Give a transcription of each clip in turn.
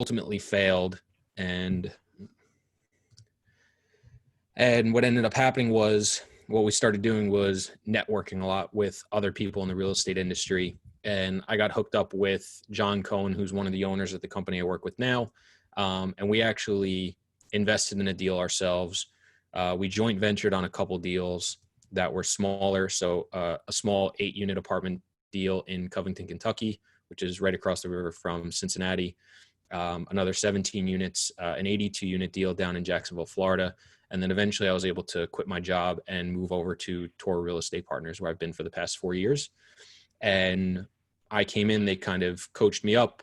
ultimately failed. And what ended up happening was, what we started doing was networking a lot with other people in the real estate industry. And I got hooked up with John Cohen, who's one of the owners of the company I work with now. And we actually invested in a deal ourselves. We joint ventured on a couple deals that were smaller. So a small 8-unit apartment deal in Covington, Kentucky, which is right across the river from Cincinnati. Another 17 units, an 82-unit deal down in Jacksonville, Florida. And then eventually I was able to quit my job and move over to Toro Real Estate Partners, where I've been for the past 4 years. And I came in, they kind of coached me up,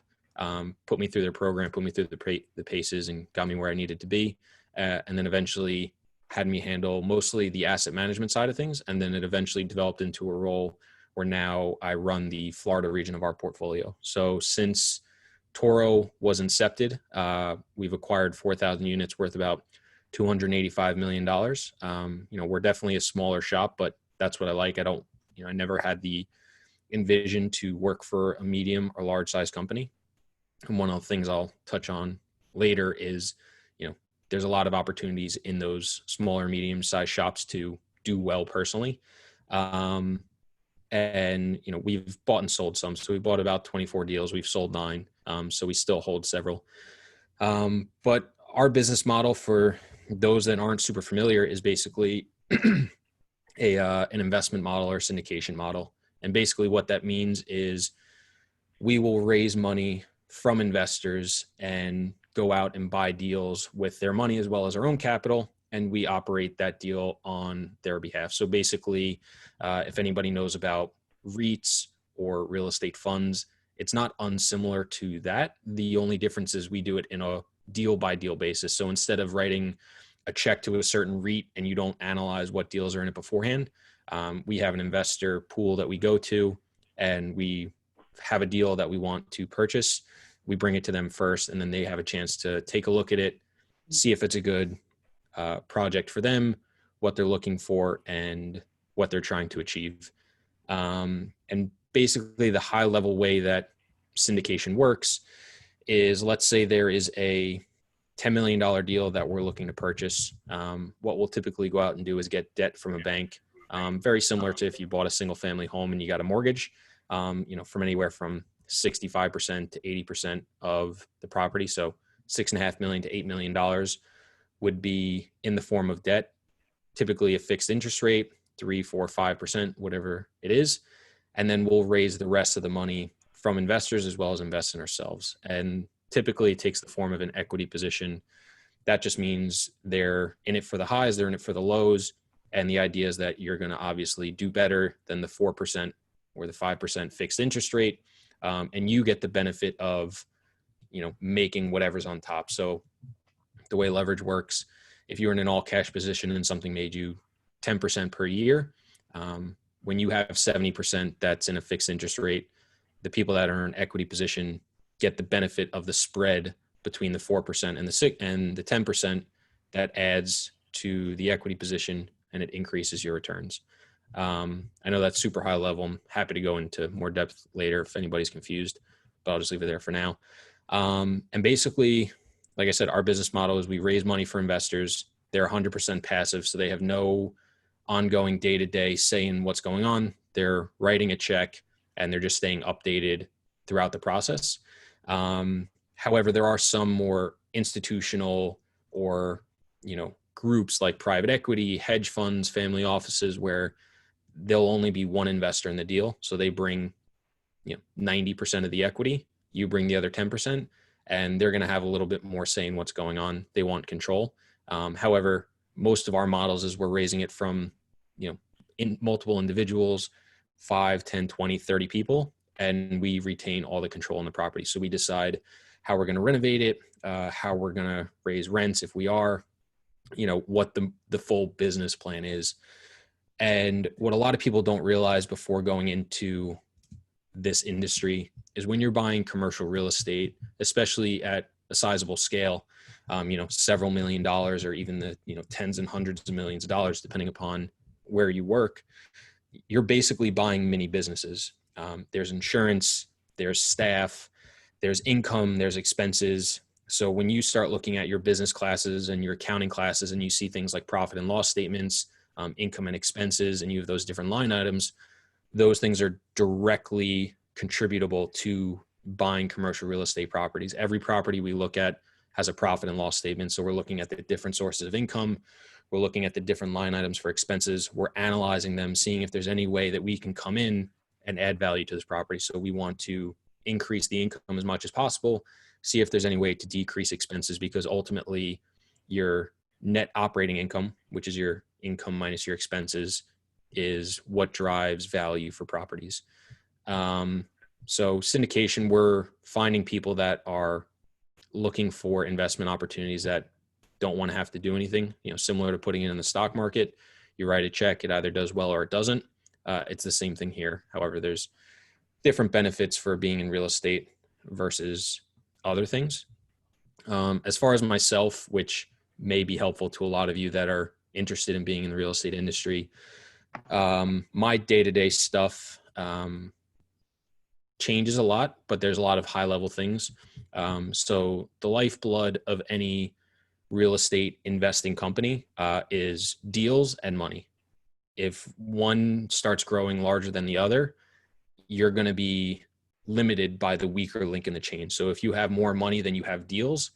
put me through their program, put me through the paces, and got me where I needed to be. And then eventually had me handle mostly the asset management side of things. And then it eventually developed into a role where now I run the Florida region of our portfolio. So since Toro was incepted, we've acquired 4,000 units worth about $285 million. We're definitely a smaller shop, but that's what I like. I never had the envision to work for a medium or large size company. And one of the things I'll touch on later is, there's a lot of opportunities in those smaller, medium sized shops to do well personally. And we've bought and sold some. So we bought about 24 deals. We've sold 9. So we still hold several. But our business model, for those that aren't super familiar, is basically an investment model or syndication model. And basically what that means is we will raise money from investors and go out and buy deals with their money as well as our own capital, and we operate that deal on their behalf. So basically, if anybody knows about REITs or real estate funds, it's not unsimilar to that. The only difference is we do it in a deal by deal basis. So instead of writing a check to a certain REIT and you don't analyze what deals are in it beforehand, we have an investor pool that we go to, and we have a deal that we want to purchase. We bring it to them first, and then they have a chance to take a look at it, see if it's a good project for them, what they're looking for, and what they're trying to achieve. And basically the high level way that syndication works is, let's say there is a $10 million deal that we're looking to purchase. What we'll typically go out and do is get debt from a bank, very similar to if you bought a single family home and you got a mortgage, from anywhere from 65% to 80% of the property. So $6.5 million to $8 million would be in the form of debt, typically a fixed interest rate, 3, 4, 5%, whatever it is. And then we'll raise the rest of the money from investors as well as invest in ourselves. And typically it takes the form of an equity position. That just means they're in it for the highs, they're in it for the lows. And the idea is that you're going to obviously do better than the 4% or the 5% fixed interest rate. And you get the benefit of, making whatever's on top. So the way leverage works, if you're in an all cash position and something made you 10% per year, when you have 70% that's in a fixed interest rate, the people that are in an equity position get the benefit of the spread between the 4% and the 10% that adds to the equity position, and it increases your returns. I know that's super high level. I'm happy to go into more depth later if anybody's confused, but I'll just leave it there for now. And basically, like I said, our business model is we raise money for investors. They're 100% passive, so they have no ongoing day-to-day say in what's going on. They're writing a check and they're just staying updated throughout the process. However, there are some more institutional or, groups like private equity, hedge funds, family offices, where there'll only be one investor in the deal. So they bring, 90% of the equity, you bring the other 10%, and they're going to have a little bit more say in what's going on. They want control. However, most of our models is we're raising it from, in multiple individuals, 5, 10, 20, 30 people, and we retain all the control on the property. So we decide how we're going to renovate it, how we're going to raise rents if we are, what the full business plan is. And what a lot of people don't realize before going into this industry is when you're buying commercial real estate, especially at a sizable scale, several $1 million or even the, tens and hundreds of millions of dollars, depending upon where you work, you're basically buying mini businesses. There's insurance, there's staff, there's income, there's expenses, So when you start looking at your business classes and your accounting classes and you see things like profit and loss statements, income and expenses, and you have those different line items, those things are directly contributable to buying commercial real estate properties. Every property we look at has a profit and loss statement. So we're looking at the different sources of income. We're looking at the different line items for expenses. We're analyzing them, seeing if there's any way that we can come in and add value to this property. So we want to increase the income as much as possible, see if there's any way to decrease expenses, because ultimately your net operating income, which is your income minus your expenses, is what drives value for properties. So syndication, we're finding people that are looking for investment opportunities that don't want to have to do anything, similar to putting it in the stock market. You write a check, it either does well or it doesn't. It's the same thing here. However, there's different benefits for being in real estate versus other things. As far as myself, which may be helpful to a lot of you that are interested in being in the real estate industry, my day-to-day stuff changes a lot, but there's a lot of high-level things. So the lifeblood of any real estate investing company is deals and money. If one starts growing larger than the other, you're going to be limited by the weaker link in the chain. So if you have more money than you have deals,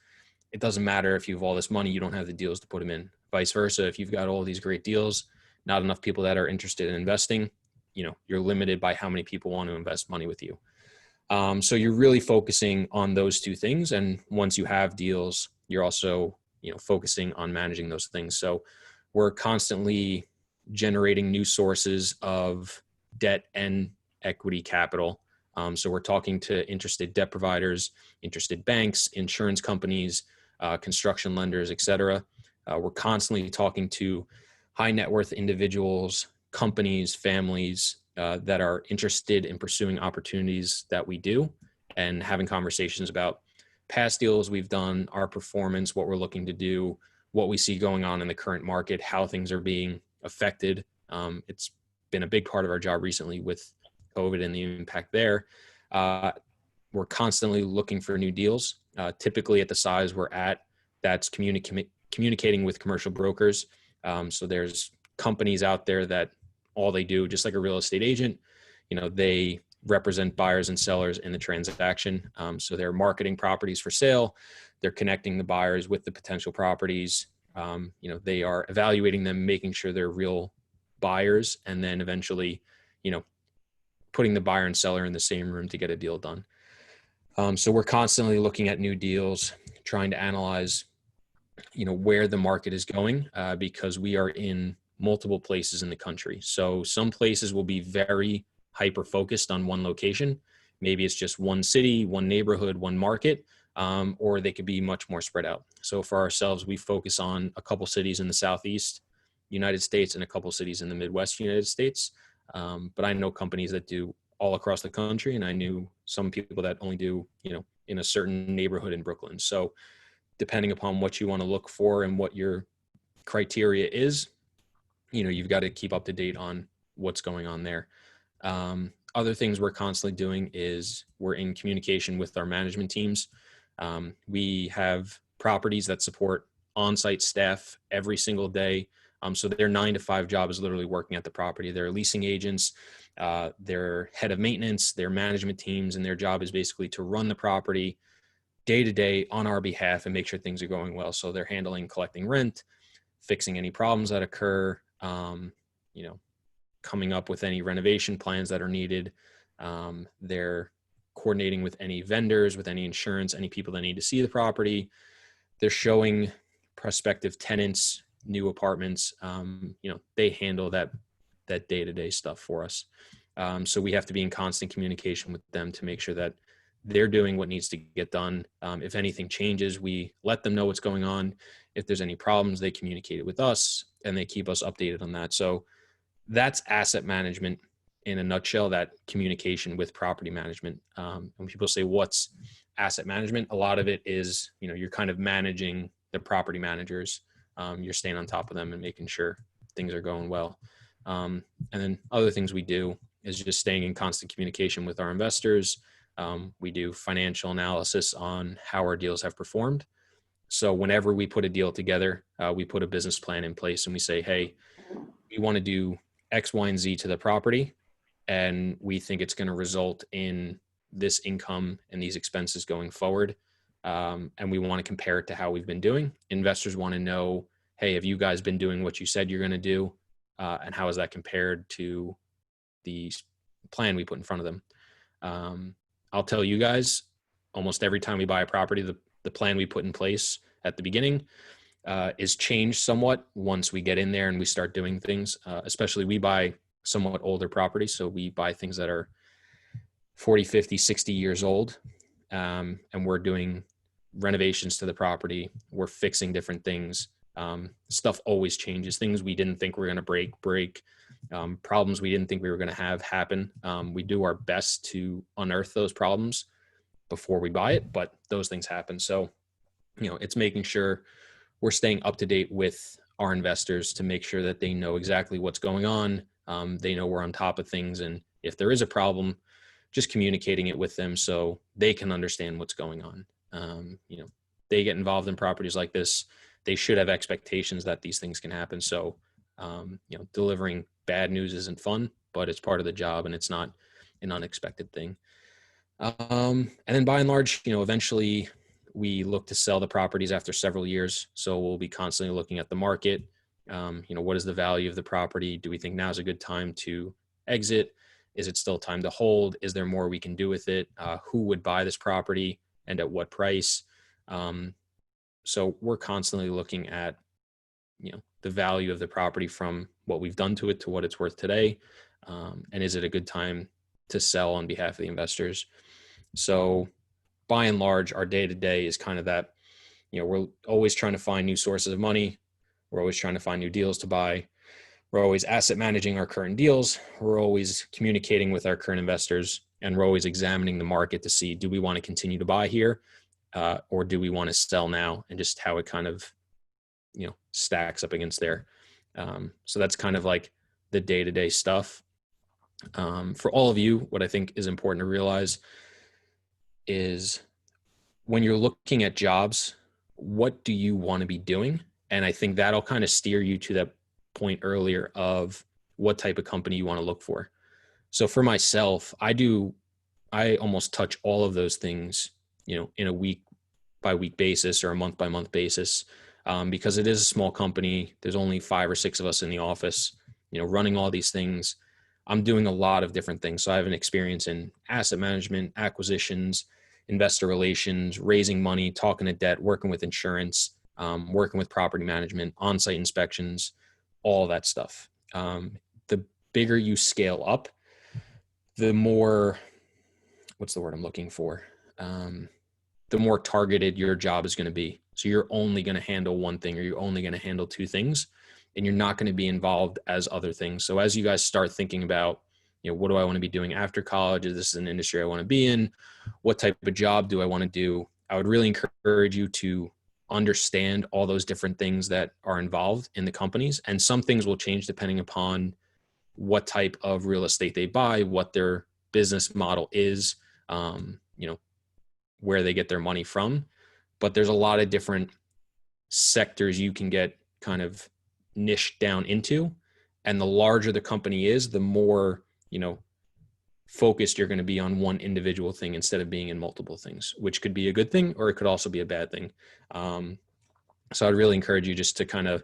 it doesn't matter if you have all this money, you don't have the deals to put them in. Vice versa, if you've got all these great deals, not enough people that are interested in investing, you're limited by how many people want to invest money with you. So you're really focusing on those two things. And once you have deals, you're also, focusing on managing those things. So we're constantly generating new sources of debt and equity capital. So we're talking to interested debt providers, interested banks, insurance companies, construction lenders, et cetera. We're constantly talking to high net worth individuals, companies, families that are interested in pursuing opportunities that we do, and having conversations about past deals we've done, our performance, what we're looking to do, what we see going on in the current market, how things are being affected. It's been a big part of our job recently with COVID and the impact there. We're constantly looking for new deals. Typically at the size we're at, that's communicating with commercial brokers. So there's companies out there that all they do, just like a real estate agent, they represent buyers and sellers in the transaction. So they're marketing properties for sale. They're connecting the buyers with the potential properties. They are evaluating them, making sure they're real buyers, and then eventually, putting the buyer and seller in the same room to get a deal done. So we're constantly looking at new deals, trying to analyze, where the market is going, because we are in multiple places in the country. So some places will be very hyper focused on one location. Maybe it's just one city, one neighborhood, one market, or they could be much more spread out. So for ourselves, we focus on a couple cities in the Southeast United States and a couple cities in the Midwest United States. But I know companies that do all across the country, and I knew some people that only do, in a certain neighborhood in Brooklyn. So depending upon what you want to look for and what your criteria is, you've got to keep up to date on what's going on there. Other things we're constantly doing is we're in communication with our management teams. We have properties that support on-site staff every single day. So their 9-to-5 job is literally working at the property. They're leasing agents, they're head of maintenance, their management teams, and their job is basically to run the property day to day on our behalf and make sure things are going well. So they're handling collecting rent, fixing any problems that occur, coming up with any renovation plans that are needed. They're coordinating with any vendors, with any insurance, any people that need to see the property. They're showing prospective tenants new apartments. They handle that day-to-day stuff for us. So we have to be in constant communication with them to make sure that they're doing what needs to get done. If anything changes, we let them know what's going on. If there's any problems, they communicate it with us and they keep us updated on that. So that's asset management in a nutshell, that communication with property management. When people say, what's asset management? A lot of it is, you're kind of managing the property managers. You're staying on top of them and making sure things are going well. And then other things we do is just staying in constant communication with our investors, We do financial analysis on how our deals have performed. So whenever we put a deal together, we put a business plan in place and we say, hey, we want to do X, Y, and Z to the property, and we think it's going to result in this income and these expenses going forward. And we want to compare it to how we've been doing. Investors want to know, hey, have you guys been doing what you said you're going to do? And how is that compared to the plan we put in front of them? I'll tell you guys, almost every time we buy a property, the plan we put in place at the beginning is changed somewhat once we get in there and we start doing things. Especially we buy somewhat older properties. So we buy things that are 40, 50, 60 years old. And we're doing renovations to the property. We're fixing different things. Stuff always changes. Things we didn't think we were going to break. Problems we didn't think we were going to have happen. We do our best to unearth those problems before we buy it, but those things happen. So, it's making sure we're staying up to date with our investors to make sure that they know exactly what's going on. They know we're on top of things. And if there is a problem, just communicating it with them so they can understand what's going on. They get involved in properties like this. They should have expectations that these things can happen. So, delivering bad news isn't fun, but it's part of the job and it's not an unexpected thing. And then by and large, eventually we look to sell the properties after several years. So we'll be constantly looking at the market. What is the value of the property? Do we think now's a good time to exit? Is it still time to hold? Is there more we can do with it? Who would buy this property and at what price? So we're constantly looking at, the value of the property from what we've done to it to what it's worth today. And is it a good time to sell on behalf of the investors? So by and large, our day-to-day is kind of that, we're always trying to find new sources of money. We're always trying to find new deals to buy. We're always asset managing our current deals. We're always communicating with our current investors, and we're always examining the market to see, do we want to continue to buy here? Or do we want to sell now? And just how it kind of, stacks up against there. So that's kind of like the day-to-day stuff. For all of you, what I think is important to realize is when you're looking at jobs, what do you want to be doing? And I think that'll kind of steer you to that point earlier of what type of company you want to look for. So for myself, I almost touch all of those things, in a week by week basis or a month by month basis, because it is a small company. There's only 5 or 6 of us in the office, running all these things. I'm doing a lot of different things. So I have an experience in asset management, acquisitions, investor relations, raising money, talking to debt, working with insurance, working with property management, on-site inspections, all that stuff. The bigger you scale up, the more, what's the word I'm looking for? The more targeted your job is going to be. So you're only going to handle one thing, or you're only going to handle 2 things, and you're not going to be involved as other things. So as you guys start thinking about, what do I want to be doing after college? Is this an industry I want to be in? What type of job do I want to do? I would really encourage you to understand all those different things that are involved in the companies. And some things will change depending upon what type of real estate they buy, what their business model is, where they get their money from. But there's a lot of different sectors you can get kind of niched down into. And the larger the company is, the more, focused you're going to be on one individual thing instead of being in multiple things, which could be a good thing, or it could also be a bad thing. So I'd really encourage you just to kind of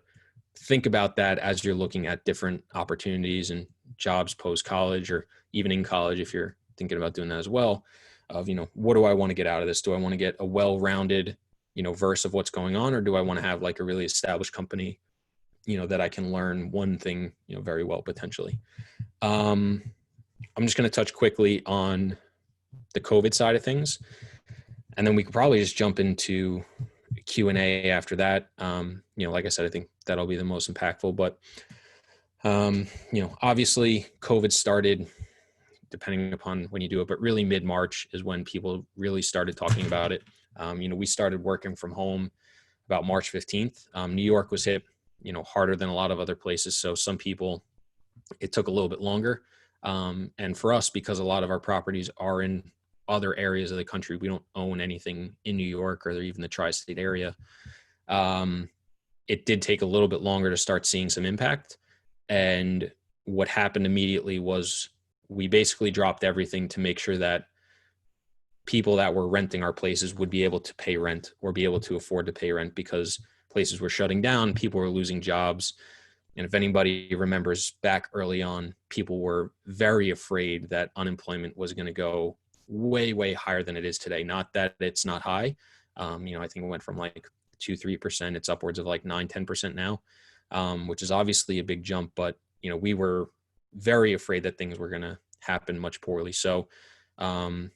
think about that as you're looking at different opportunities and jobs post-college, or even in college, if you're thinking about doing that as well, of, what do I want to get out of this? Do I want to get a well-rounded, verse of what's going on, or do I want to have like a really established company, that I can learn one thing, very well, potentially. I'm just going to touch quickly on the COVID side of things, and then we could probably just jump into Q&A after that. Like I said, I think that'll be the most impactful, but, obviously COVID started, depending upon when you do it, but really mid-March is when people really started talking about it. We started working from home about March 15th. New York was hit, harder than a lot of other places. So some people, it took a little bit longer. And for us, because a lot of our properties are in other areas of the country. We don't own anything in New York or even the tri-state area. It did take a little bit longer to start seeing some impact. And what happened immediately was we basically dropped everything to make sure that people that were renting our places would be able to pay rent or be able to afford to pay rent, because places were shutting down, people were losing jobs. And if anybody remembers back early on, people were very afraid that unemployment was going to go way, way higher than it is today. Not that it's not high. I think it went from like 2-3%. It's upwards of like 9-10% now, which is obviously a big jump. But, we were very afraid that things were going to happen much poorly. So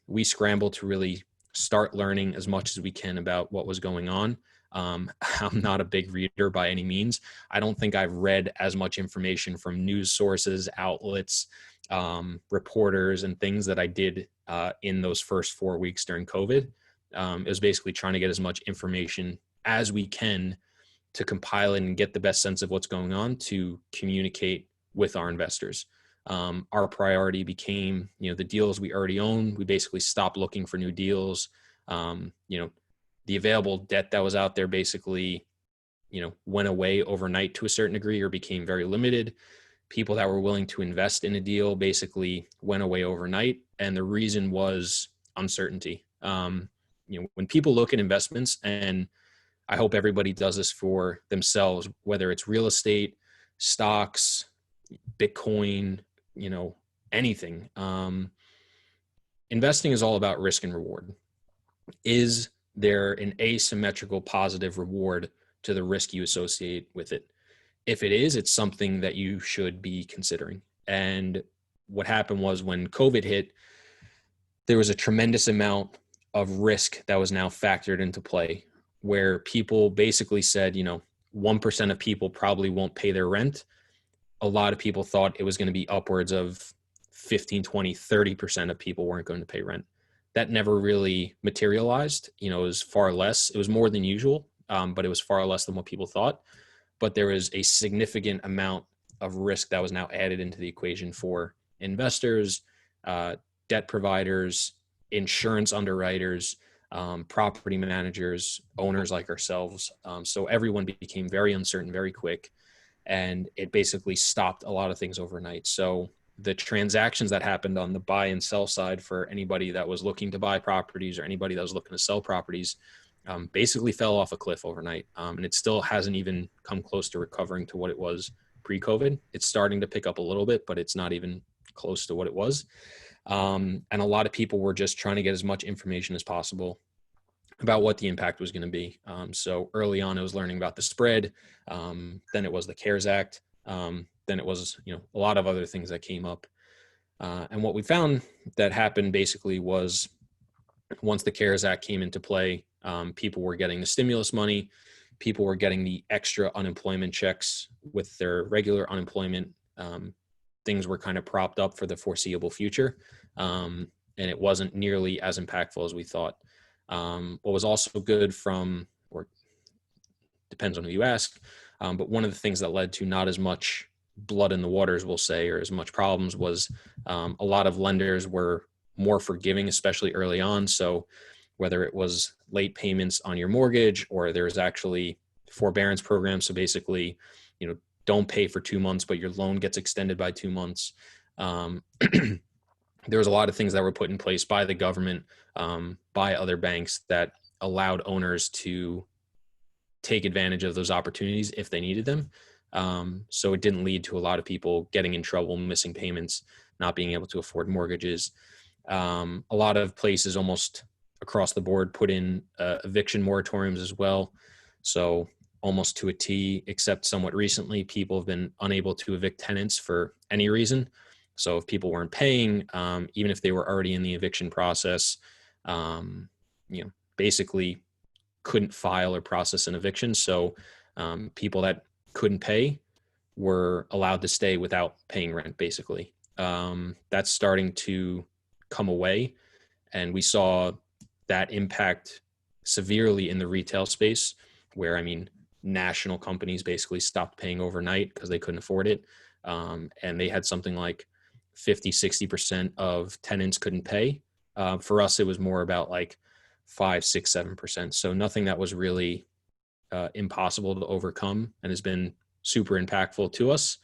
we scrambled to really start learning as much as we can about what was going on. I'm not a big reader by any means. I don't think I've read as much information from news sources, outlets, reporters, and things that I did in those first 4 weeks during COVID. It was basically trying to get as much information as we can to compile it and get the best sense of what's going on to communicate with our investors. Our priority became, the deals we already own. We basically stopped looking for new deals. The available debt that was out there basically, went away overnight to a certain degree or became very limited. People that were willing to invest in a deal basically went away overnight. And the reason was uncertainty. When people look at investments, and I hope everybody does this for themselves, whether it's real estate, stocks, Bitcoin, anything. Investing is all about risk and reward. Is there an asymmetrical positive reward to the risk you associate with it? If it is, it's something that you should be considering. And what happened was when COVID hit, there was a tremendous amount of risk that was now factored into play, where people basically said, 1% of people probably won't pay their rent. A lot of people thought it was going to be upwards of 15, 20, 30% of people weren't going to pay rent. That never really materialized. It was far less. It was more than usual, but it was far less than what people thought. But there was a significant amount of risk that was now added into the equation for investors, debt providers, insurance underwriters, property managers, owners like ourselves. So everyone became very uncertain very quick. And it basically stopped a lot of things overnight. So the transactions that happened on the buy and sell side for anybody that was looking to buy properties or anybody that was looking to sell properties basically fell off a cliff overnight. And it still hasn't even come close to recovering to what it was pre-COVID. It's starting to pick up a little bit, but it's not even close to what it was. And a lot of people were just trying to get as much information as possible about what the impact was going to be. So early on, I was learning about the spread. Then it was the CARES Act. Then it was, a lot of other things that came up. And what we found that happened basically was once the CARES Act came into play, people were getting the stimulus money. People were getting the extra unemployment checks with their regular unemployment. Things were kind of propped up for the foreseeable future. And it wasn't nearly as impactful as we thought. What was also good or depends on who you ask, but one of the things that led to not as much blood in the waters, we'll say, or as much problems was a lot of lenders were more forgiving, especially early on. So whether it was late payments on your mortgage or there's actually forbearance programs. So basically, don't pay for 2 months, but your loan gets extended by 2 months. There was a lot of things that were put in place by the government, by other banks that allowed owners to take advantage of those opportunities if they needed them. So it didn't lead to a lot of people getting in trouble, missing payments, not being able to afford mortgages. A lot of places almost across the board put in eviction moratoriums as well. So almost to a T, except somewhat recently, people have been unable to evict tenants for any reason. So if people weren't paying, even if they were already in the eviction process, basically couldn't file or process an eviction. So people that couldn't pay were allowed to stay without paying rent, basically. That's starting to come away. And we saw that impact severely in the retail space where, national companies basically stopped paying overnight because they couldn't afford it. And they had something like 50-60% of tenants couldn't pay. For us, it was more about like 5, 6, 7%. So nothing that was really impossible to overcome and has been super impactful to us.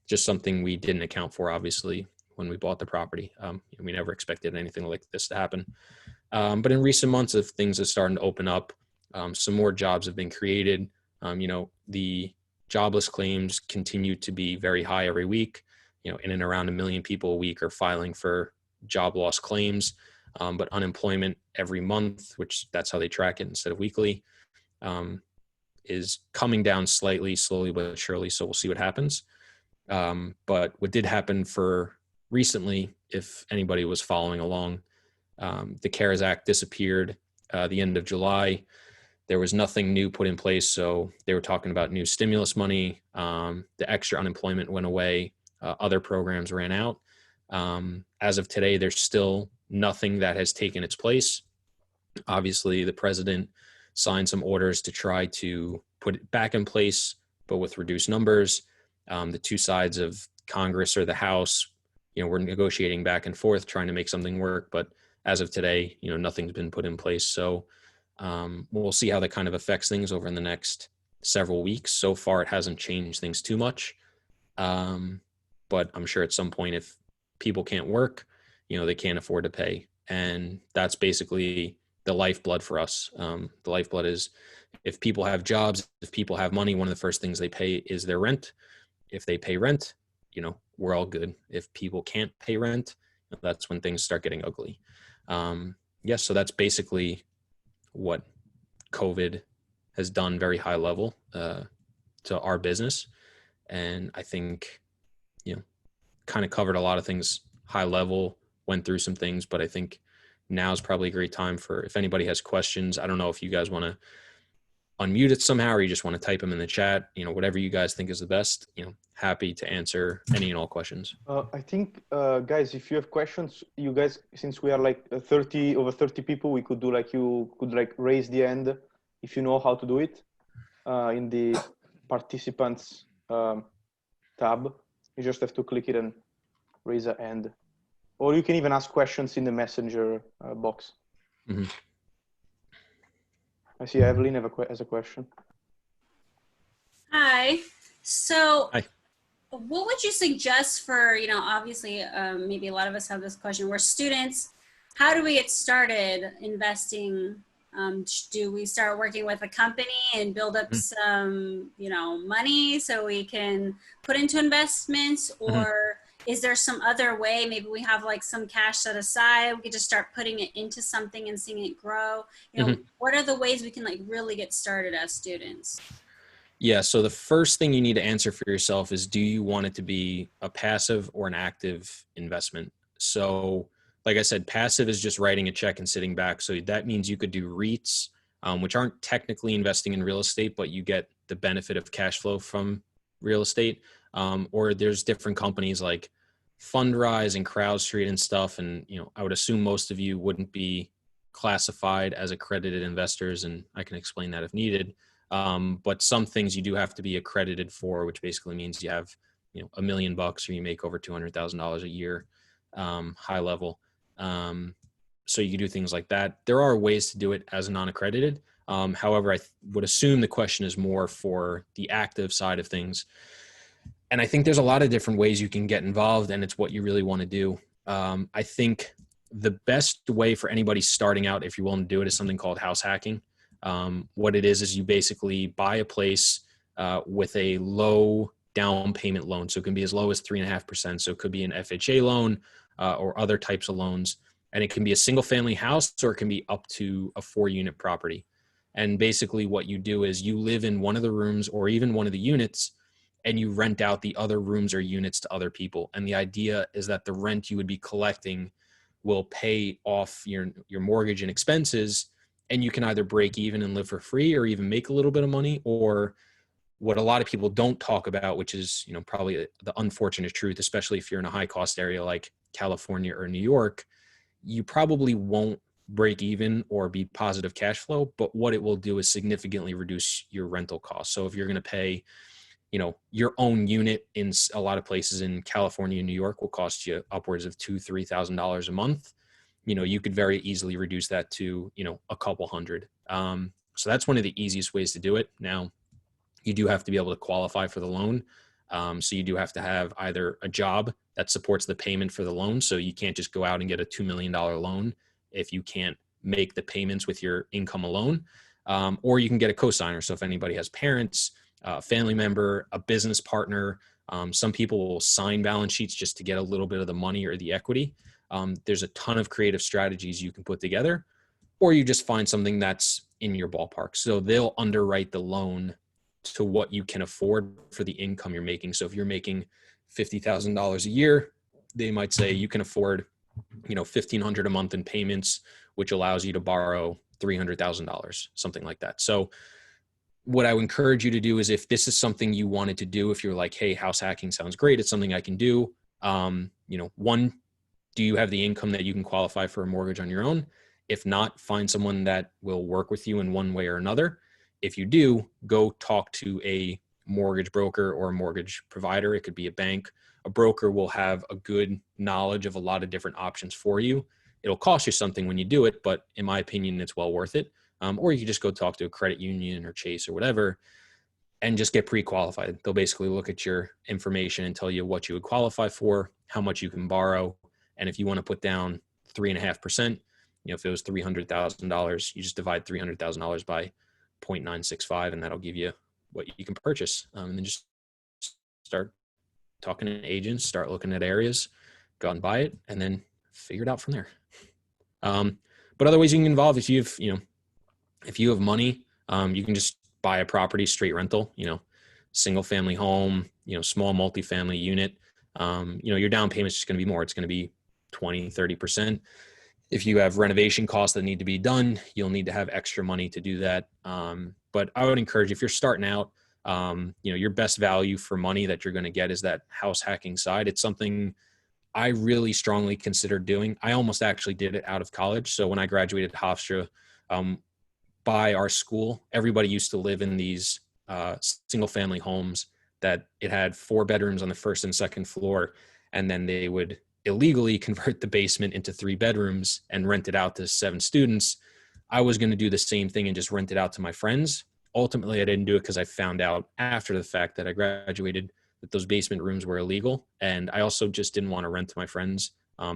Just something we didn't account for, obviously, when we bought the property. We never expected anything like this to happen. But in recent months, if things are starting to open up, some more jobs have been created. The jobless claims continue to be very high every week. In and around 1 million people a week are filing for job loss claims. But unemployment every month, which that's how they track it instead of weekly, is coming down slightly, slowly but surely. So we'll see what happens. But what did happen for recently, if anybody was following along, the CARES Act disappeared the end of July. There was nothing new put in place. So they were talking about new stimulus money. The extra unemployment went away. Other programs ran out. As of today, there's still nothing that has taken its place. Obviously, the president signed some orders to try to put it back in place, but with reduced numbers. The two sides of Congress or the House, we're negotiating back and forth, trying to make something work. But as of today, nothing's been put in place. So we'll see how that kind of affects things over in the next several weeks. So far, it hasn't changed things too much. But I'm sure at some point, if people can't work, they can't afford to pay. And that's basically the lifeblood for us. The lifeblood is if people have jobs, if people have money, one of the first things they pay is their rent. If they pay rent, we're all good. If people can't pay rent, that's when things start getting ugly. So that's basically what COVID has done very high level to our business. And I think, kind of covered a lot of things high level, went through some things, but I think now is probably a great time for if anybody has questions. I don't know if you guys want to unmute it somehow or you just want to type them in the chat, whatever you guys think is the best, happy to answer any and all questions. I think, guys, if you have questions, you guys, since we are like over 30 people, we could do you could raise the hand if you know how to do it in the participants tab. You just have to click it and raise a hand. Or you can even ask questions in the messenger box. Mm-hmm. I see Evelyn has a question. Hi. So Hi. What would you suggest for, obviously, maybe a lot of us have this question. We're students. How do we get started investing? Do we start working with a company and build up some, money so we can put into investments? Or is there some other way? Maybe we have some cash set aside. We could just start putting it into something and seeing it grow. What are the ways we can really get started as students? Yeah. So the first thing you need to answer for yourself is, do you want it to be a passive or an active investment? So like I said, passive is just writing a check and sitting back. So that means you could do REITs, which aren't technically investing in real estate, but you get the benefit of cash flow from real estate. Or there's different companies like Fundrise and CrowdStreet and stuff. And, I would assume most of you wouldn't be classified as accredited investors, and I can explain that if needed. But some things you do have to be accredited for, which basically means you have, $1 million or you make over $200,000 a year, high level. So you can do things like that. There are ways to do it as non-accredited. However, I would assume the question is more for the active side of things. And I think there's a lot of different ways you can get involved, and it's what you really want to do. I think the best way for anybody starting out, if you're willing to do it, is something called house hacking. What it is you basically buy a place with a low down payment loan. So it can be as low as 3.5%. So it could be an FHA loan or other types of loans. And it can be a single family house, or it can be up to a 4-unit property. And basically what you do is you live in one of the rooms or even one of the units, and you rent out the other rooms or units to other people. And the idea is that the rent you would be collecting will pay off your mortgage and expenses, and you can either break even and live for free or even make a little bit of money. Or what a lot of people don't talk about, which is, probably the unfortunate truth, especially if you're in a high cost area like California or New York, you probably won't break even or be positive cash flow, but what it will do is significantly reduce your rental costs. So if you're going to pay, your own unit in a lot of places in California and New York will cost you upwards of $2,000-$3,000 a month. you could very easily reduce that to, a couple hundred. So that's one of the easiest ways to do it. Now, you do have to be able to qualify for the loan. So you do have to have either a job that supports the payment for the loan. So you can't just go out and get a $2 million loan if you can't make the payments with your income alone. Or you can get a cosigner. So if anybody has parents, a family member, a business partner, some people will sign balance sheets just to get a little bit of the money or the equity. There's a ton of creative strategies you can put together, or you just find something that's in your ballpark. So they'll underwrite the loan to what you can afford for the income you're making. So if you're making $50,000 a year, they might say you can afford, $1,500 a month in payments, which allows you to borrow $300,000, something like that. So what I would encourage you to do is, if this is something you wanted to do, if you're like, hey, house hacking sounds great, it's something I can do. One, do you have the income that you can qualify for a mortgage on your own? If not, find someone that will work with you in one way or another. If you do, go talk to a mortgage broker or a mortgage provider. It could be a bank. A broker will have a good knowledge of a lot of different options for you. It'll cost you something when you do it, but in my opinion, it's well worth it. Or you can just go talk to a credit union or Chase or whatever and just get pre-qualified. They'll basically look at your information and tell you what you would qualify for, how much you can borrow. And if you want to put down 3.5%, if it was $300,000, you just divide $300,000 by 0.965, and that'll give you what you can purchase. And then just start talking to agents, start looking at areas, go out and buy it, and then figure it out from there. But other ways you can get involved, if you have money, you can just buy a property straight rental, single family home, small multifamily unit. Your down payment is just going to be more. It's going to be 20, 30%. If you have renovation costs that need to be done, you'll need to have extra money to do that. But I would encourage, if you're starting out, your best value for money that you're going to get is that house hacking side. It's something I really strongly considered doing. I almost actually did it out of college. So when I graduated Hofstra, by our school, everybody used to live in these single family homes that it had 4 bedrooms on the first and second floor. And then they would illegally convert the basement into 3 bedrooms and rent it out to 7 students. I was going to do the same thing and just rent it out to my friends. Ultimately, I didn't do it because I found out after the fact that I graduated that those basement rooms were illegal. And I also just didn't want to rent to my friends.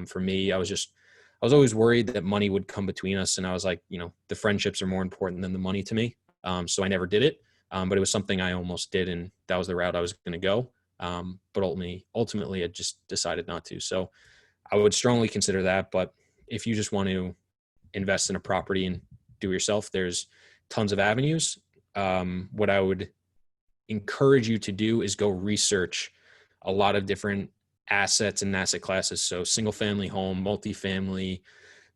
For me, I was always worried that money would come between us. And I was like, the friendships are more important than the money to me. So I never did it. But it was something I almost did. And that was the route I was going to go. But ultimately, I just decided not to. So I would strongly consider that. But if you just want to invest in a property and do it yourself, there's tons of avenues. What I would encourage you to do is go research a lot of different assets and asset classes. So single family home, multifamily,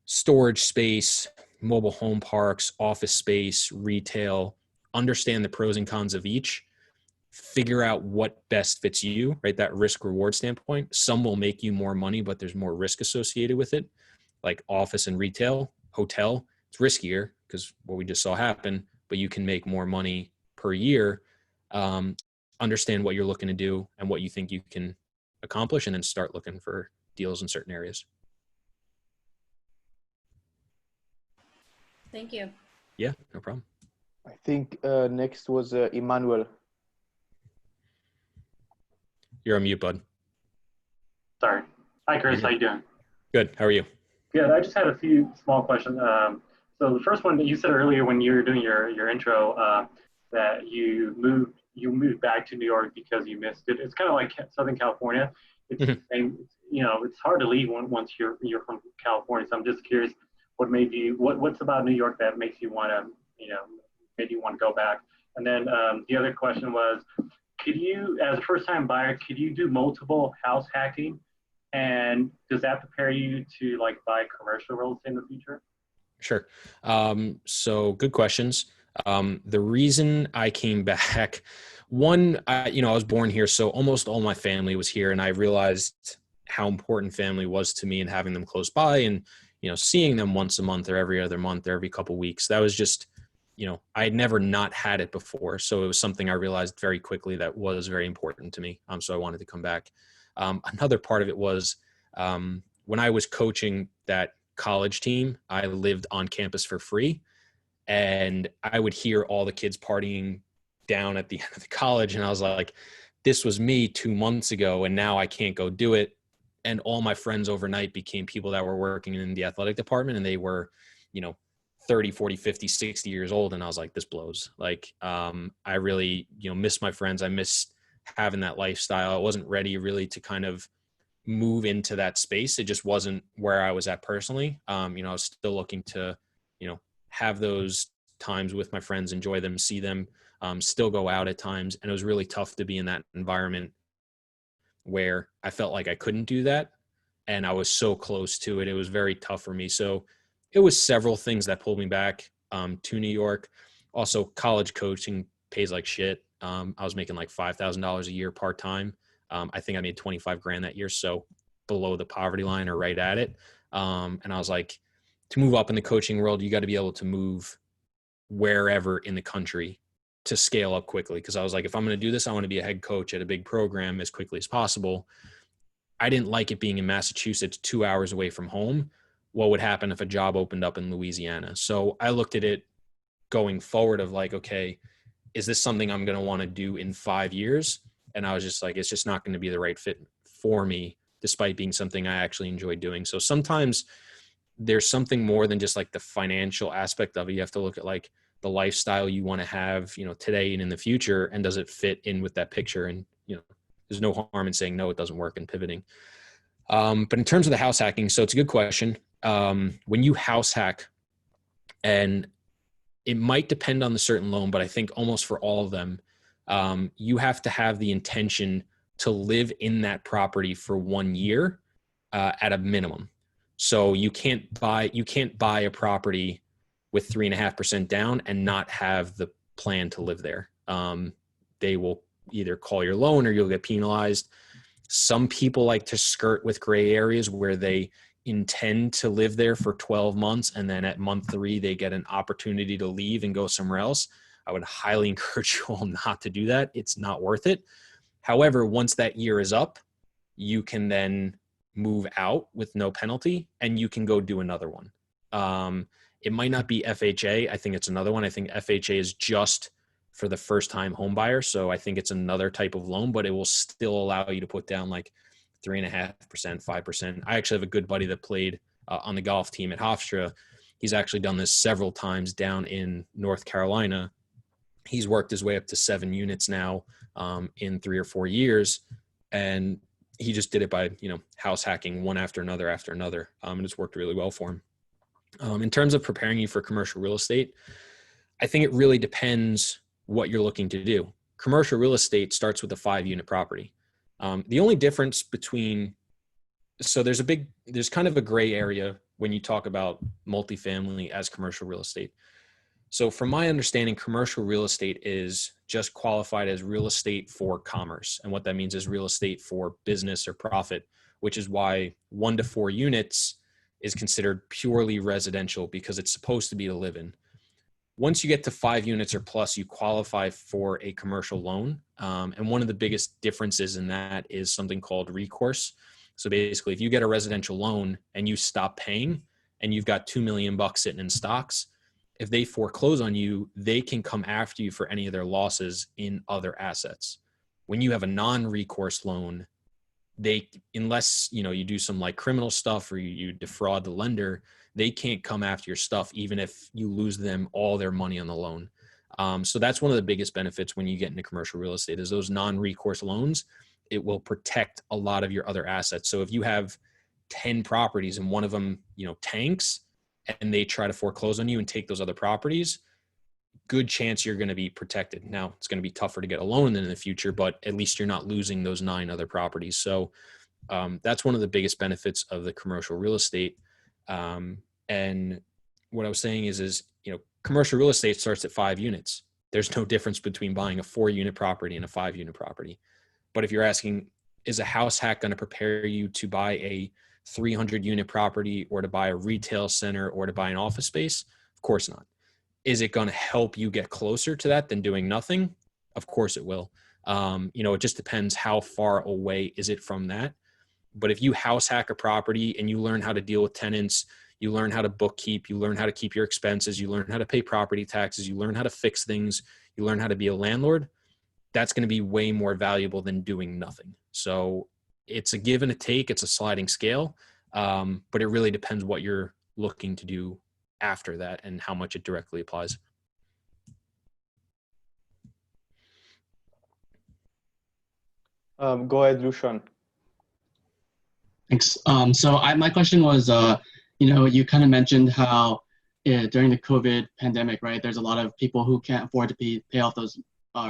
storage space, mobile home parks, office space, retail. Understand the pros and cons of each. Figure out what best fits you, right? That risk reward standpoint. Some will make you more money, but there's more risk associated with it. Like office and retail, hotel, it's riskier because what we just saw happen, but you can make more money per year. Understand what you're looking to do and what you think you can accomplish, and then start looking for deals in certain areas. Thank you. Yeah, no problem. I think next was Emmanuel. You're on mute, bud. Sorry. Hi, Chris. How you doing? Good. How are you? Good. I just had a few small questions. So the first one that you said earlier when you were doing your intro, that you moved back to New York because you missed it. It's kind of like Southern California. It's the same. It's hard to leave once you're from California. So I'm just curious, what's about New York that makes you want to, maybe you want to go back? And then the other question was, could you, as a first-time buyer, could you do multiple house hacking? And does that prepare you to buy commercial real estate in the future? Sure. So good questions. The reason I came back, one, I was born here, so almost all my family was here, and I realized how important family was to me and having them close by, and seeing them once a month or every other month or every couple of weeks. That was just, I had never not had it before, so it was something I realized very quickly that was very important to me. So I wanted to come back. Another part of it was when I was coaching that college team, I lived on campus for free, and I would hear all the kids partying down at the end of the college. And I was like, this was me 2 months ago, and now I can't go do it. And all my friends overnight became people that were working in the athletic department, and they were, 30, 40, 50, 60 years old. And I was like, this blows. Like, I really, miss my friends. I miss having that lifestyle. I wasn't ready really to kind of move into that space. It just wasn't where I was at personally. I was still looking to, have those times with my friends, enjoy them, see them, still go out at times. And it was really tough to be in that environment where I felt like I couldn't do that. And I was so close to it. It was very tough for me. So it was several things that pulled me back to New York. Also, college coaching pays like shit. I was making like $5,000 a year part-time. I think I made 25 grand that year. So below the poverty line or right at it. And I was like, to move up in the coaching world, you got to be able to move wherever in the country to scale up quickly. Cause I was like, if I'm going to do this, I want to be a head coach at a big program as quickly as possible. I didn't like it being in Massachusetts, 2 hours away from home. What would happen if a job opened up in Louisiana? So I looked at it going forward of like, okay, is this something I'm going to want to do in 5 years? And I was just like, it's just not going to be the right fit for me, despite being something I actually enjoy doing. So sometimes there's something more than just like the financial aspect of it. You have to look at like the lifestyle you want to have, today and in the future. And does it fit in with that picture? And, there's no harm in saying, no, it doesn't work, and pivoting. But in terms of the house hacking, so it's a good question. When you house hack, and it might depend on the certain loan, but I think almost for all of them, you have to have the intention to live in that property for 1 year at a minimum. So you can't buy a property with 3.5% down and not have the plan to live there. They will either call your loan or you'll get penalized. Some people like to skirt with gray areas where they intend to live there for 12 months. And then at month 3, they get an opportunity to leave and go somewhere else. I would highly encourage you all not to do that. It's not worth it. However, once that year is up, you can then move out with no penalty and you can go do another one. It might not be FHA. I think it's another one. I think FHA is just for the first time home buyer. So I think it's another type of loan, but it will still allow you to put down like 3.5%, 5%. I actually have a good buddy that played on the golf team at Hofstra. He's actually done this several times down in North Carolina. He's worked his way up to 7 units now in 3 or 4 years. And he just did it by, house hacking one after another. And it's worked really well for him. In terms of preparing you for commercial real estate, I think it really depends what you're looking to do. Commercial real estate starts with a 5-unit property. The only difference so there's kind of a gray area when you talk about multifamily as commercial real estate. So from my understanding, commercial real estate is just qualified as real estate for commerce. And what that means is real estate for business or profit, which is why 1 to 4 units is considered purely residential because it's supposed to be to live in. Once you get to 5 units or plus, you qualify for a commercial loan. And one of the biggest differences in that is something called recourse. So basically, if you get a residential loan and you stop paying and you've got $2 million sitting in stocks, if they foreclose on you, they can come after you for any of their losses in other assets. When you have a non-recourse loan, unless you do some like criminal stuff or you defraud the lender, they can't come after your stuff even if you lose them all their money on the loan. So that's one of the biggest benefits when you get into commercial real estate is those non-recourse loans. It will protect a lot of your other assets. So if you have 10 properties and one of them tanks and they try to foreclose on you and take those other properties, good chance you're going to be protected. Now it's going to be tougher to get a loan in the future, but at least you're not losing those 9 other properties. So that's one of the biggest benefits of the commercial real estate. And what I was saying is, commercial real estate starts at 5 units. There's no difference between buying a 4-unit property and a 5-unit property. But if you're asking, is a house hack going to prepare you to buy a 300-unit property or to buy a retail center or to buy an office space? Of course not. Is it going to help you get closer to that than doing nothing? Of course it will. It just depends how far away is it from that. But if you house hack a property and you learn how to deal with tenants, you learn how to bookkeep, you learn how to keep your expenses, you learn how to pay property taxes, you learn how to fix things, you learn how to be a landlord. That's going to be way more valuable than doing nothing. So it's a give and a take. It's a sliding scale, but it really depends what you're looking to do after that and how much it directly applies. Go ahead, Lushan. Thanks. My question was, you kind of mentioned how during the COVID pandemic, right, there's a lot of people who can't afford to pay off those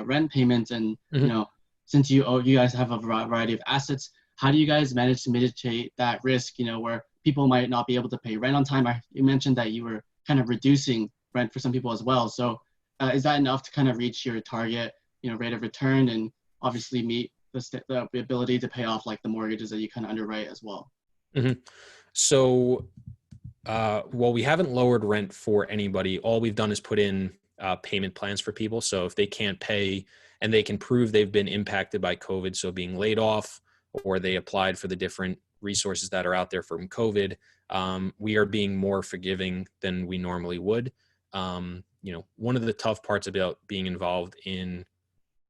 rent payments. And, since you guys have a variety of assets, how do you guys manage to mitigate that risk, where people might not be able to pay rent on time? You mentioned that you were kind of reducing rent for some people as well. So is that enough to kind of reach your target, rate of return and obviously meet the ability to pay off like the mortgages that you kind of underwrite as well? Mm-hmm. So, well, we haven't lowered rent for anybody. All we've done is put in payment plans for people. So if they can't pay and they can prove they've been impacted by COVID, so being laid off or they applied for the different resources that are out there from COVID, we are being more forgiving than we normally would. One of the tough parts about being involved in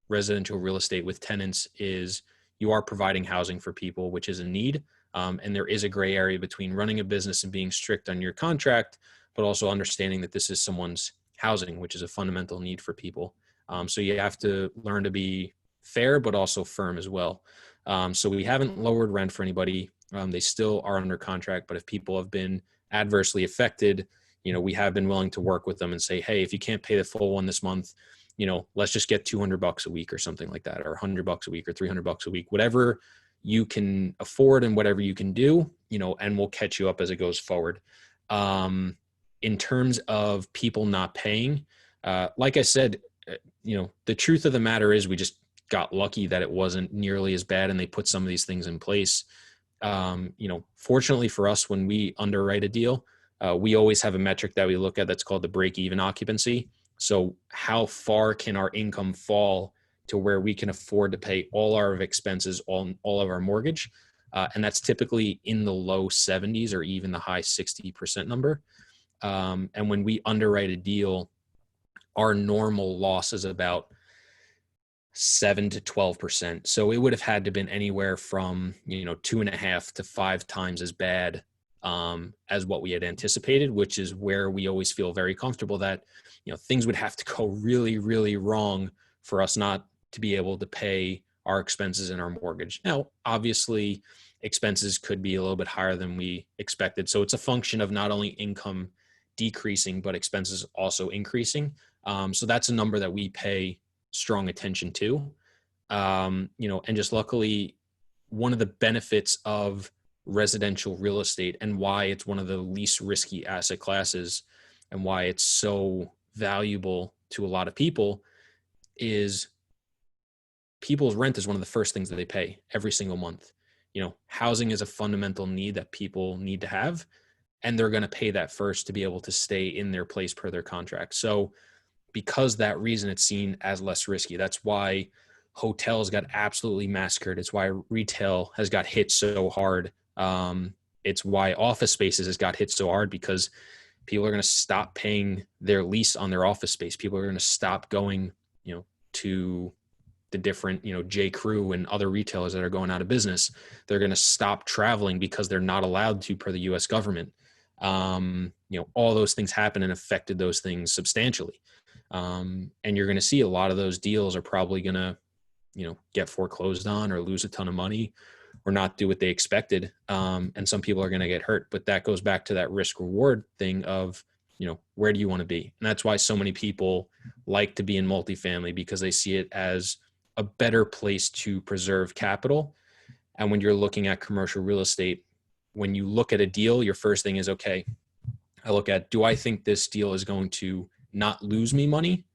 residential real estate with tenants is you are providing housing for people, which is a need. And there is a gray area between running a business and being strict on your contract, but also understanding that this is someone's housing, which is a fundamental need for people. So you have to learn to be fair, but also firm as well. So we haven't lowered rent for anybody. They still are under contract, but if people have been adversely affected, we have been willing to work with them and say, hey, if you can't pay the full one this month, let's just get $200 a week or something like that, or $100 a week or $300 a week, whatever you can afford and whatever you can do, and we'll catch you up as it goes forward. In terms of people not paying, like I said, the truth of the matter is we just got lucky that it wasn't nearly as bad and they put some of these things in place. Fortunately for us, when we underwrite a deal, we always have a metric that we look at that's called the break-even occupancy. So how far can our income fall to where we can afford to pay all our expenses, all of our mortgage? And that's typically in the low 70s or even the high 60% number. And when we underwrite a deal, our normal loss is about 7 to 12%. So it would have had to been anywhere from, 2.5 to 5 times as bad as what we had anticipated, which is where we always feel very comfortable that, things would have to go really, really wrong for us not to be able to pay our expenses and our mortgage. Now, obviously, expenses could be a little bit higher than we expected. So it's a function of not only income decreasing, but expenses also increasing. So that's a number that we pay strong attention to. And just luckily, one of the benefits of residential real estate and why it's one of the least risky asset classes and why it's so valuable to a lot of people is people's rent is one of the first things that they pay every single month. Housing is a fundamental need that people need to have, and they're going to pay that first to be able to stay in their place per their contract. So because that reason, it's seen as less risky. That's why hotels got absolutely massacred. It's why retail has got hit so hard. It's why office spaces has got hit so hard, because people are going to stop paying their lease on their office space. People are going to stop going, to the different, J. Crew and other retailers that are going out of business. They're going to stop traveling because they're not allowed to per the U.S. government. All those things happened and affected those things substantially. And you're going to see a lot of those deals are probably going to, get foreclosed on or lose a ton of money or not do what they expected. And some people are going to get hurt, but that goes back to that risk reward thing of, where do you want to be? And that's why so many people like to be in multifamily, because they see it as a better place to preserve capital. And when you're looking at commercial real estate, when you look at a deal, your first thing is, okay, I look at, do I think this deal is going to not lose me money?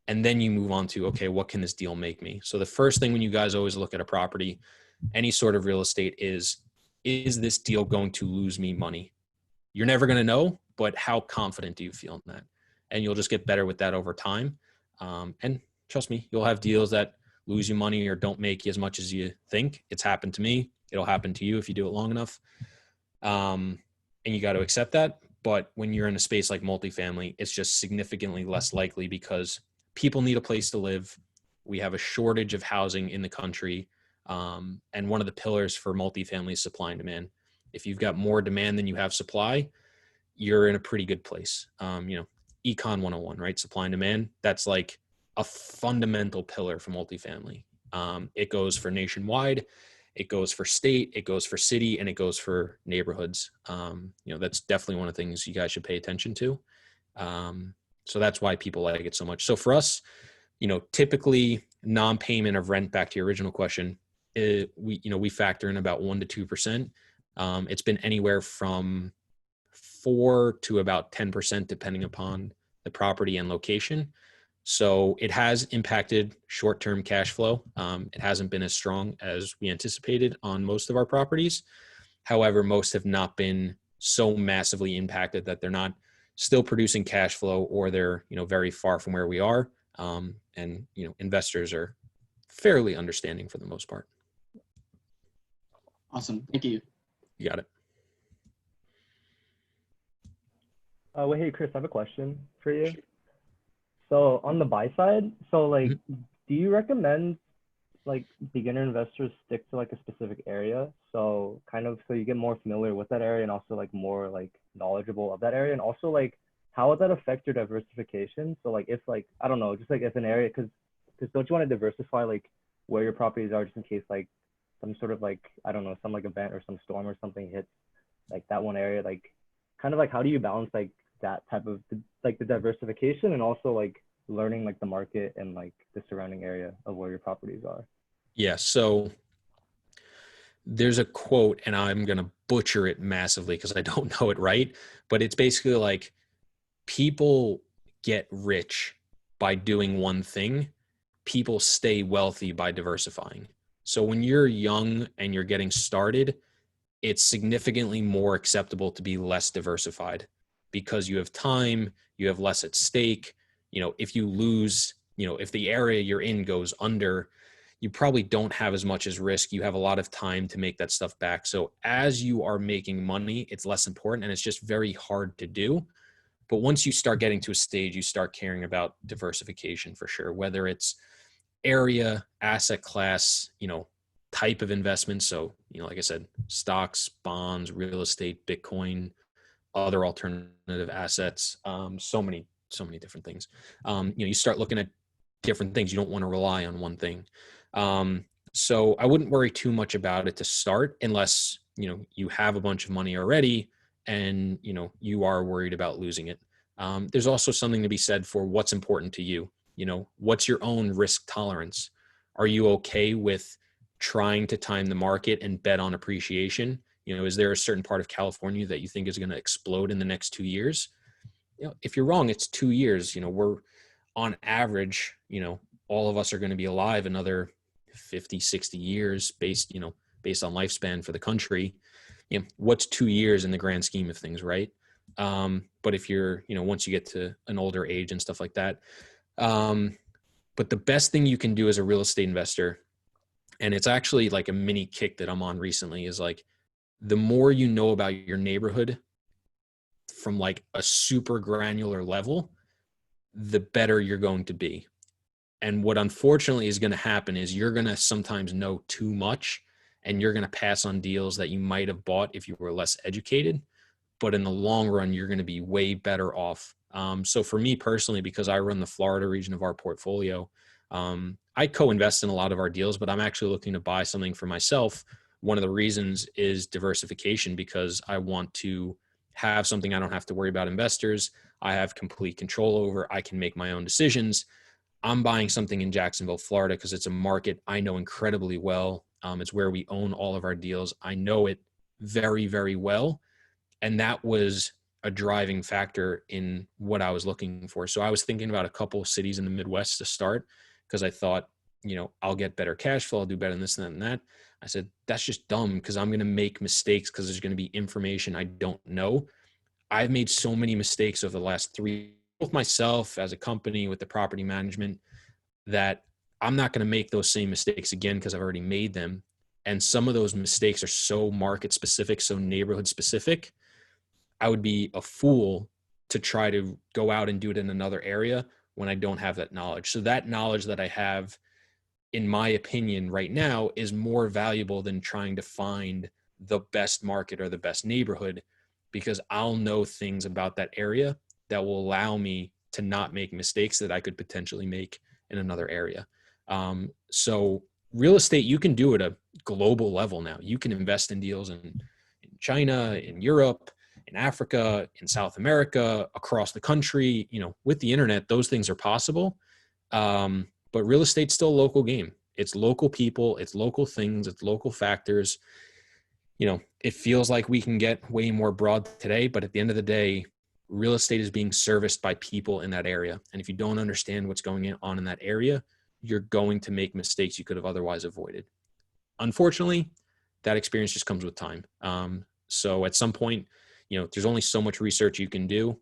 And then you move on to, okay, what can this deal make me? So the first thing when you guys always look at a property, any sort of real estate is this deal going to lose me money? You're never going to know, but how confident do you feel in that? And you'll just get better with that over time. And trust me, you'll have deals that lose you money or don't make you as much as you think. It's happened to me. It'll happen to you if you do it long enough. And you got to accept that. But when you're in a space like multifamily, it's just significantly less likely because people need a place to live. We have a shortage of housing in the country. And one of the pillars for multifamily is supply and demand. If you've got more demand than you have supply, you're in a pretty good place. Econ 101, right? Supply and demand. That's like a fundamental pillar for multifamily. It goes for nationwide, it goes for state, it goes for city, and it goes for neighborhoods. That's definitely one of the things you guys should pay attention to. So that's why people like it so much. So for us, typically non-payment of rent, back to your original question, we factor in about 1% to 2%. It's been anywhere from 4 to about 10%, depending upon the property and location. So it has impacted short-term cash flow. It hasn't been as strong as we anticipated on most of our properties. However, most have not been so massively impacted that they're not still producing cash flow, or they're, very far from where we are. And investors are fairly understanding for the most part. Awesome. Thank you. You got it. Well, hey, Chris, I have a question for you. So on the buy side, do you recommend beginner investors stick to a specific area? So you get more familiar with that area and also more knowledgeable of that area, and also how would that affect your diversification? So if I don't know, just if an area, because don't you want to diversify where your properties are, just in case some sort of I don't know, some event or some storm or something hits that one area, how do you balance that type of the diversification and also learning the market and the surrounding area of where your properties are? Yeah. So there's a quote, and I'm going to butcher it massively because I don't know it right, but it's basically people get rich by doing one thing. People stay wealthy by diversifying. So when you're young and you're getting started, it's significantly more acceptable to be less diversified because you have time, you have less at stake. If you lose, if the area you're in goes under, you probably don't have as much as risk. You have a lot of time to make that stuff back. So as you are making money, it's less important, and it's just very hard to do. But once you start getting to a stage, you start caring about diversification for sure, whether it's area, asset class, type of investment. So, like I said, stocks, bonds, real estate, Bitcoin, other alternative assets, so many different things. You start looking at different things. You don't want to rely on one thing. So I wouldn't worry too much about it to start, unless, you have a bunch of money already and, you are worried about losing it. There's also something to be said for what's important to you. What's your own risk tolerance? Are you okay with trying to time the market and bet on appreciation? Is there a certain part of California that you think is going to explode in the next 2 years? If you're wrong, it's 2 years. We're on average, all of us are going to be alive another 50, 60 years based on lifespan for the country. What's 2 years in the grand scheme of things, right? But if you're, once you get to an older age and stuff like that. But the best thing you can do as a real estate investor, and it's actually a mini kick that I'm on recently, is the more you know about your neighborhood from a super granular level, the better you're going to be. And what unfortunately is going to happen is you're going to sometimes know too much, and you're going to pass on deals that you might have bought if you were less educated. But in the long run, you're going to be way better off. So for me personally, because I run the Florida region of our portfolio, I co-invest in a lot of our deals, but I'm actually looking to buy something for myself. One of the reasons is diversification, because I want to have something I don't have to worry about investors. I have complete control over. I can make my own decisions. I'm buying something in Jacksonville, Florida, because it's a market I know incredibly well. It's where we own all of our deals. I know it very, very well. And that was a driving factor in what I was looking for. So I was thinking about a couple of cities in the Midwest to start, because I thought, I'll get better cash flow. I'll do better than this and that and that. I said, that's just dumb, because I'm going to make mistakes because there's going to be information I don't know. I've made so many mistakes over the last 3, with myself as a company, with the property management, that I'm not going to make those same mistakes again because I've already made them. And some of those mistakes are so market specific, so neighborhood specific. I would be a fool to try to go out and do it in another area when I don't have that knowledge. So that knowledge that I have, in my opinion, right now is more valuable than trying to find the best market or the best neighborhood, because I'll know things about that area that will allow me to not make mistakes that I could potentially make in another area. So real estate, you can do at a global level now. You can invest in deals in China, in Europe, in Africa, in South America, across the country. With the internet, those things are possible. But real estate's still a local game. It's local people, it's local things, it's local factors. It feels like we can get way more broad today, but at the end of the day, real estate is being serviced by people in that area. And if you don't understand what's going on in that area, you're going to make mistakes you could have otherwise avoided. Unfortunately, that experience just comes with time. So at some point, there's only so much research you can do.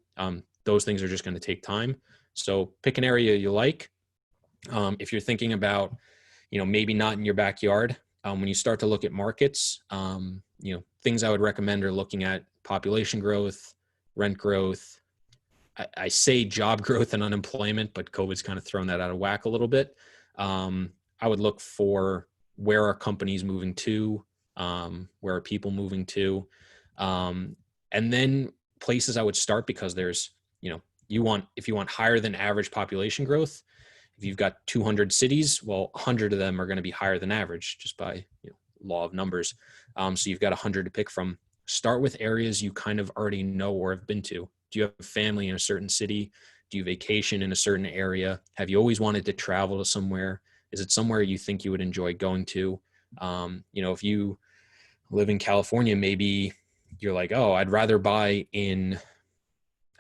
Those things are just going to take time. So pick an area you like. If you're thinking about, maybe not in your backyard, when you start to look at markets, things I would recommend are looking at population growth, rent growth. I say job growth and unemployment, but COVID's kind of thrown that out of whack a little bit. I would look for where are companies moving to, where are people moving to, and then places I would start, because there's, if you want higher than average population growth, if you've got 200 cities, well, 100 of them are going to be higher than average just by law of numbers. So you've got 100 to pick from. Start with areas you kind of already know or have been to. Do you have a family in a certain city? Do you vacation in a certain area? Have you always wanted to travel to somewhere? Is it somewhere you think you would enjoy going to? If you live in California, maybe you're like, oh, I'd rather buy in,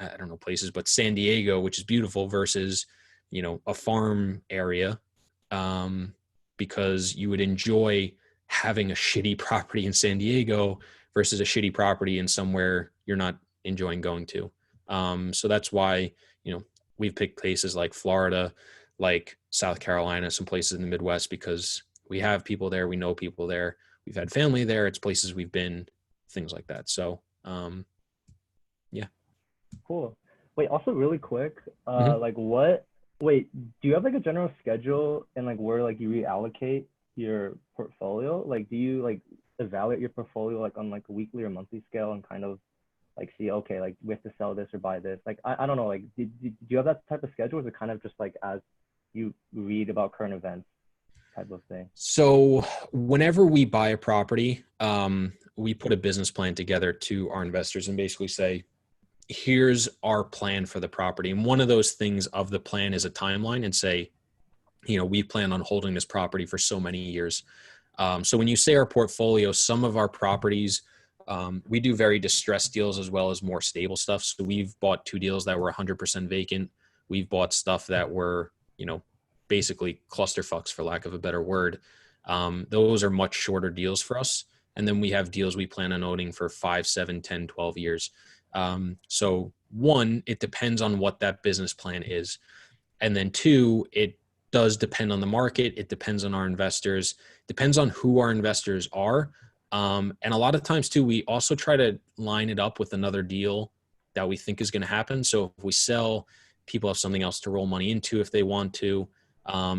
I don't know places, but San Diego, which is beautiful, versus a farm area, because you would enjoy having a shitty property in San Diego versus a shitty property in somewhere you're not enjoying going to. So that's why, we've picked places like Florida, like South Carolina, some places in the Midwest, because we have people there, we know people there, we've had family there, it's places we've been, things like that. So, yeah. Cool. Wait, also really quick, Mhm. wait, do you have like a general schedule and like where like you reallocate your portfolio? Like, do you like evaluate your portfolio like on like a weekly or monthly scale and kind of like see, okay, like we have to sell this or buy this? Like, I don't know, like, do you have that type of schedule? Or is it kind of just like as you read about current events type of thing? So whenever we buy a property, we put a business plan together to our investors and basically say, here's our plan for the property. And one of those things of the plan is a timeline, and say, we plan on holding this property for so many years. So when you say our portfolio, some of our properties, we do very distressed deals as well as more stable stuff. So we've bought 2 deals that were 100% vacant. We've bought stuff that were, basically clusterfucks, for lack of a better word. Those are much shorter deals for us. And then we have deals we plan on owning for 5, 7, 10, 12 years. So one, it depends on what that business plan is. And then 2, it does depend on the market. It depends on our investors, depends on who our investors are. And a lot of times too, we also try to line it up with another deal that we think is going to happen. So if we sell, people have something else to roll money into if they want to.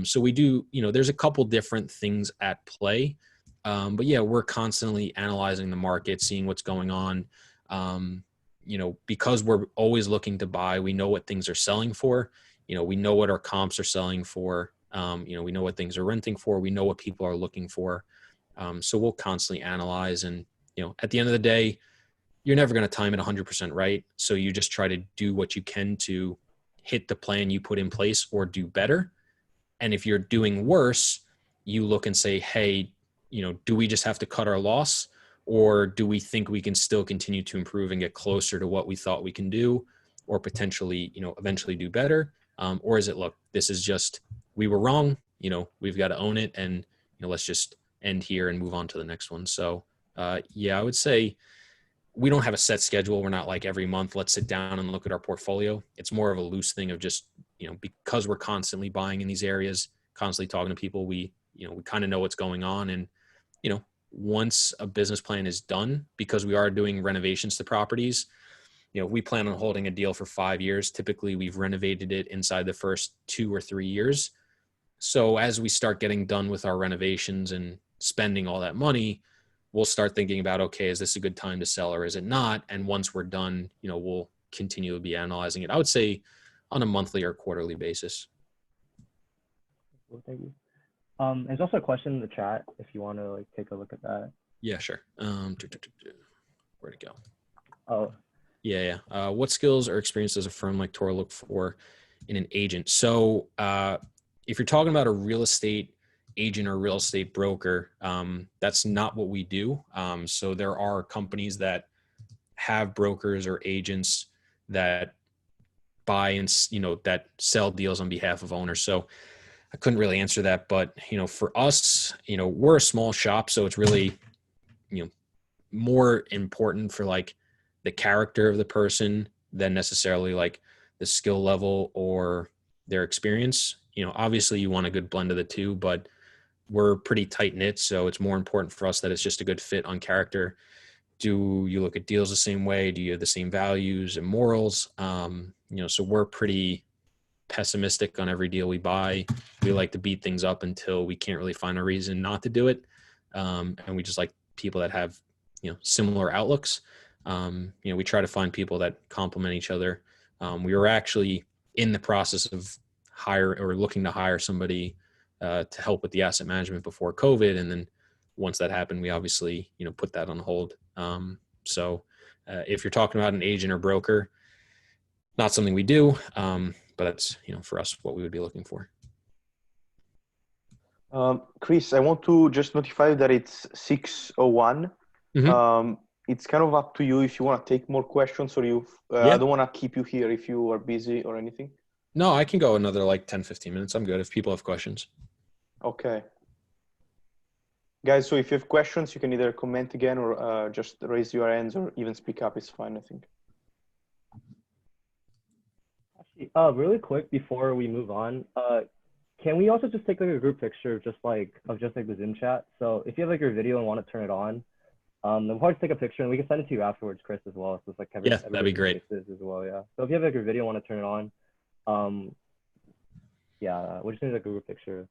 So we do, there's a couple different things at play. But yeah, we're constantly analyzing the market, seeing what's going on. Because we're always looking to buy, we know what things are selling for. We know what our comps are selling for. We know what things are renting for. We know what people are looking for. So we'll constantly analyze, and, at the end of the day, you're never going to time it 100% right. So you just try to do what you can to hit the plan you put in place or do better. And if you're doing worse, you look and say, hey, do we just have to cut our loss? Or do we think we can still continue to improve and get closer to what we thought we can do, or potentially, eventually do better? Or is it, look, this is just, we were wrong, we've got to own it, and, let's just end here and move on to the next one. So, yeah, I would say we don't have a set schedule. We're not like every month, let's sit down and look at our portfolio. It's more of a loose thing of just, because we're constantly buying in these areas, constantly talking to people, we kind of know what's going on. And, once a business plan is done, because we are doing renovations to properties, we plan on holding a deal for 5 years. Typically we've renovated it inside the first 2 or 3 years. So as we start getting done with our renovations and spending all that money, we'll start thinking about, okay, is this a good time to sell or is it not? And once we're done, we'll continue to be analyzing it, I would say on a monthly or quarterly basis. Well, thank you. There's also a question in the chat if you want to take a look at that. Yeah, sure. Where'd it go? Oh, yeah. What skills or experience does a firm like Toro look for in an agent? So if you're talking about a real estate agent or real estate broker, that's not what we do. So there are companies that have brokers or agents that buy and, that sell deals on behalf of owners. So I couldn't really answer that, but, for us, we're a small shop. So it's really, more important for the character of the person than necessarily the skill level or their experience. Obviously you want a good blend of the two, but we're pretty tight knit. So it's more important for us that it's just a good fit on character. Do you look at deals the same way? Do you have the same values and morals? So we're pretty pessimistic on every deal we buy. We like to beat things up until we can't really find a reason not to do it. And we just like people that have, similar outlooks. We try to find people that complement each other. We were actually in the process of looking to hire somebody to help with the asset management before COVID. And then once that happened, we obviously, put that on hold. So if you're talking about an agent or broker, not something we do, but that's, for us, what we would be looking for. Chris, I want to just notify that it's 6:01. Mm-hmm. It's kind of up to you if you want to take more questions or I don't want to keep you here if you are busy or anything. No, I can go another 10, 15 minutes. I'm good if people have questions. Okay. Guys, so if you have questions, you can either comment again or just raise your hands or even speak up. It's fine, I think. actually, really quick before we move on, can we also just take a group picture of just the Zoom chat? So if you have your video and want to turn it on, then we'll probably take a picture and we can send it to you afterwards, Chris, as well. So it's yeah, that'd be great. As well, yeah. So if you have your video and want to turn it on, yeah, we just need a group picture.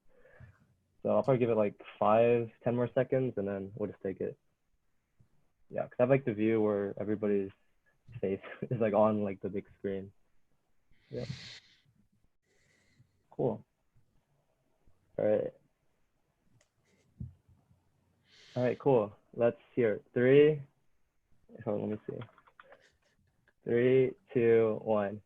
So I'll probably give it 5-10 more seconds and then we'll just take it. Yeah, because I have the view where everybody's face is on the big screen. Yeah. Cool. All right, cool. Let's hear 3. Hold on, let me see. 3, 2, 1.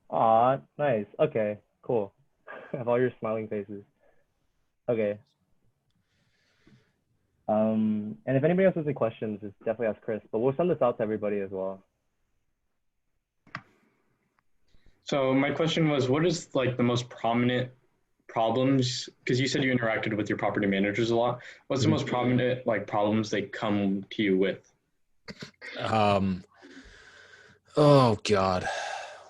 Aw, nice. Okay, cool. I have all your smiling faces. Okay. And if anybody else has any questions, just definitely ask Chris, but we'll send this out to everybody as well. So my question was, what is the most prominent problems? Because you said you interacted with your property managers a lot. What's the most prominent problems they come to you with? Oh God,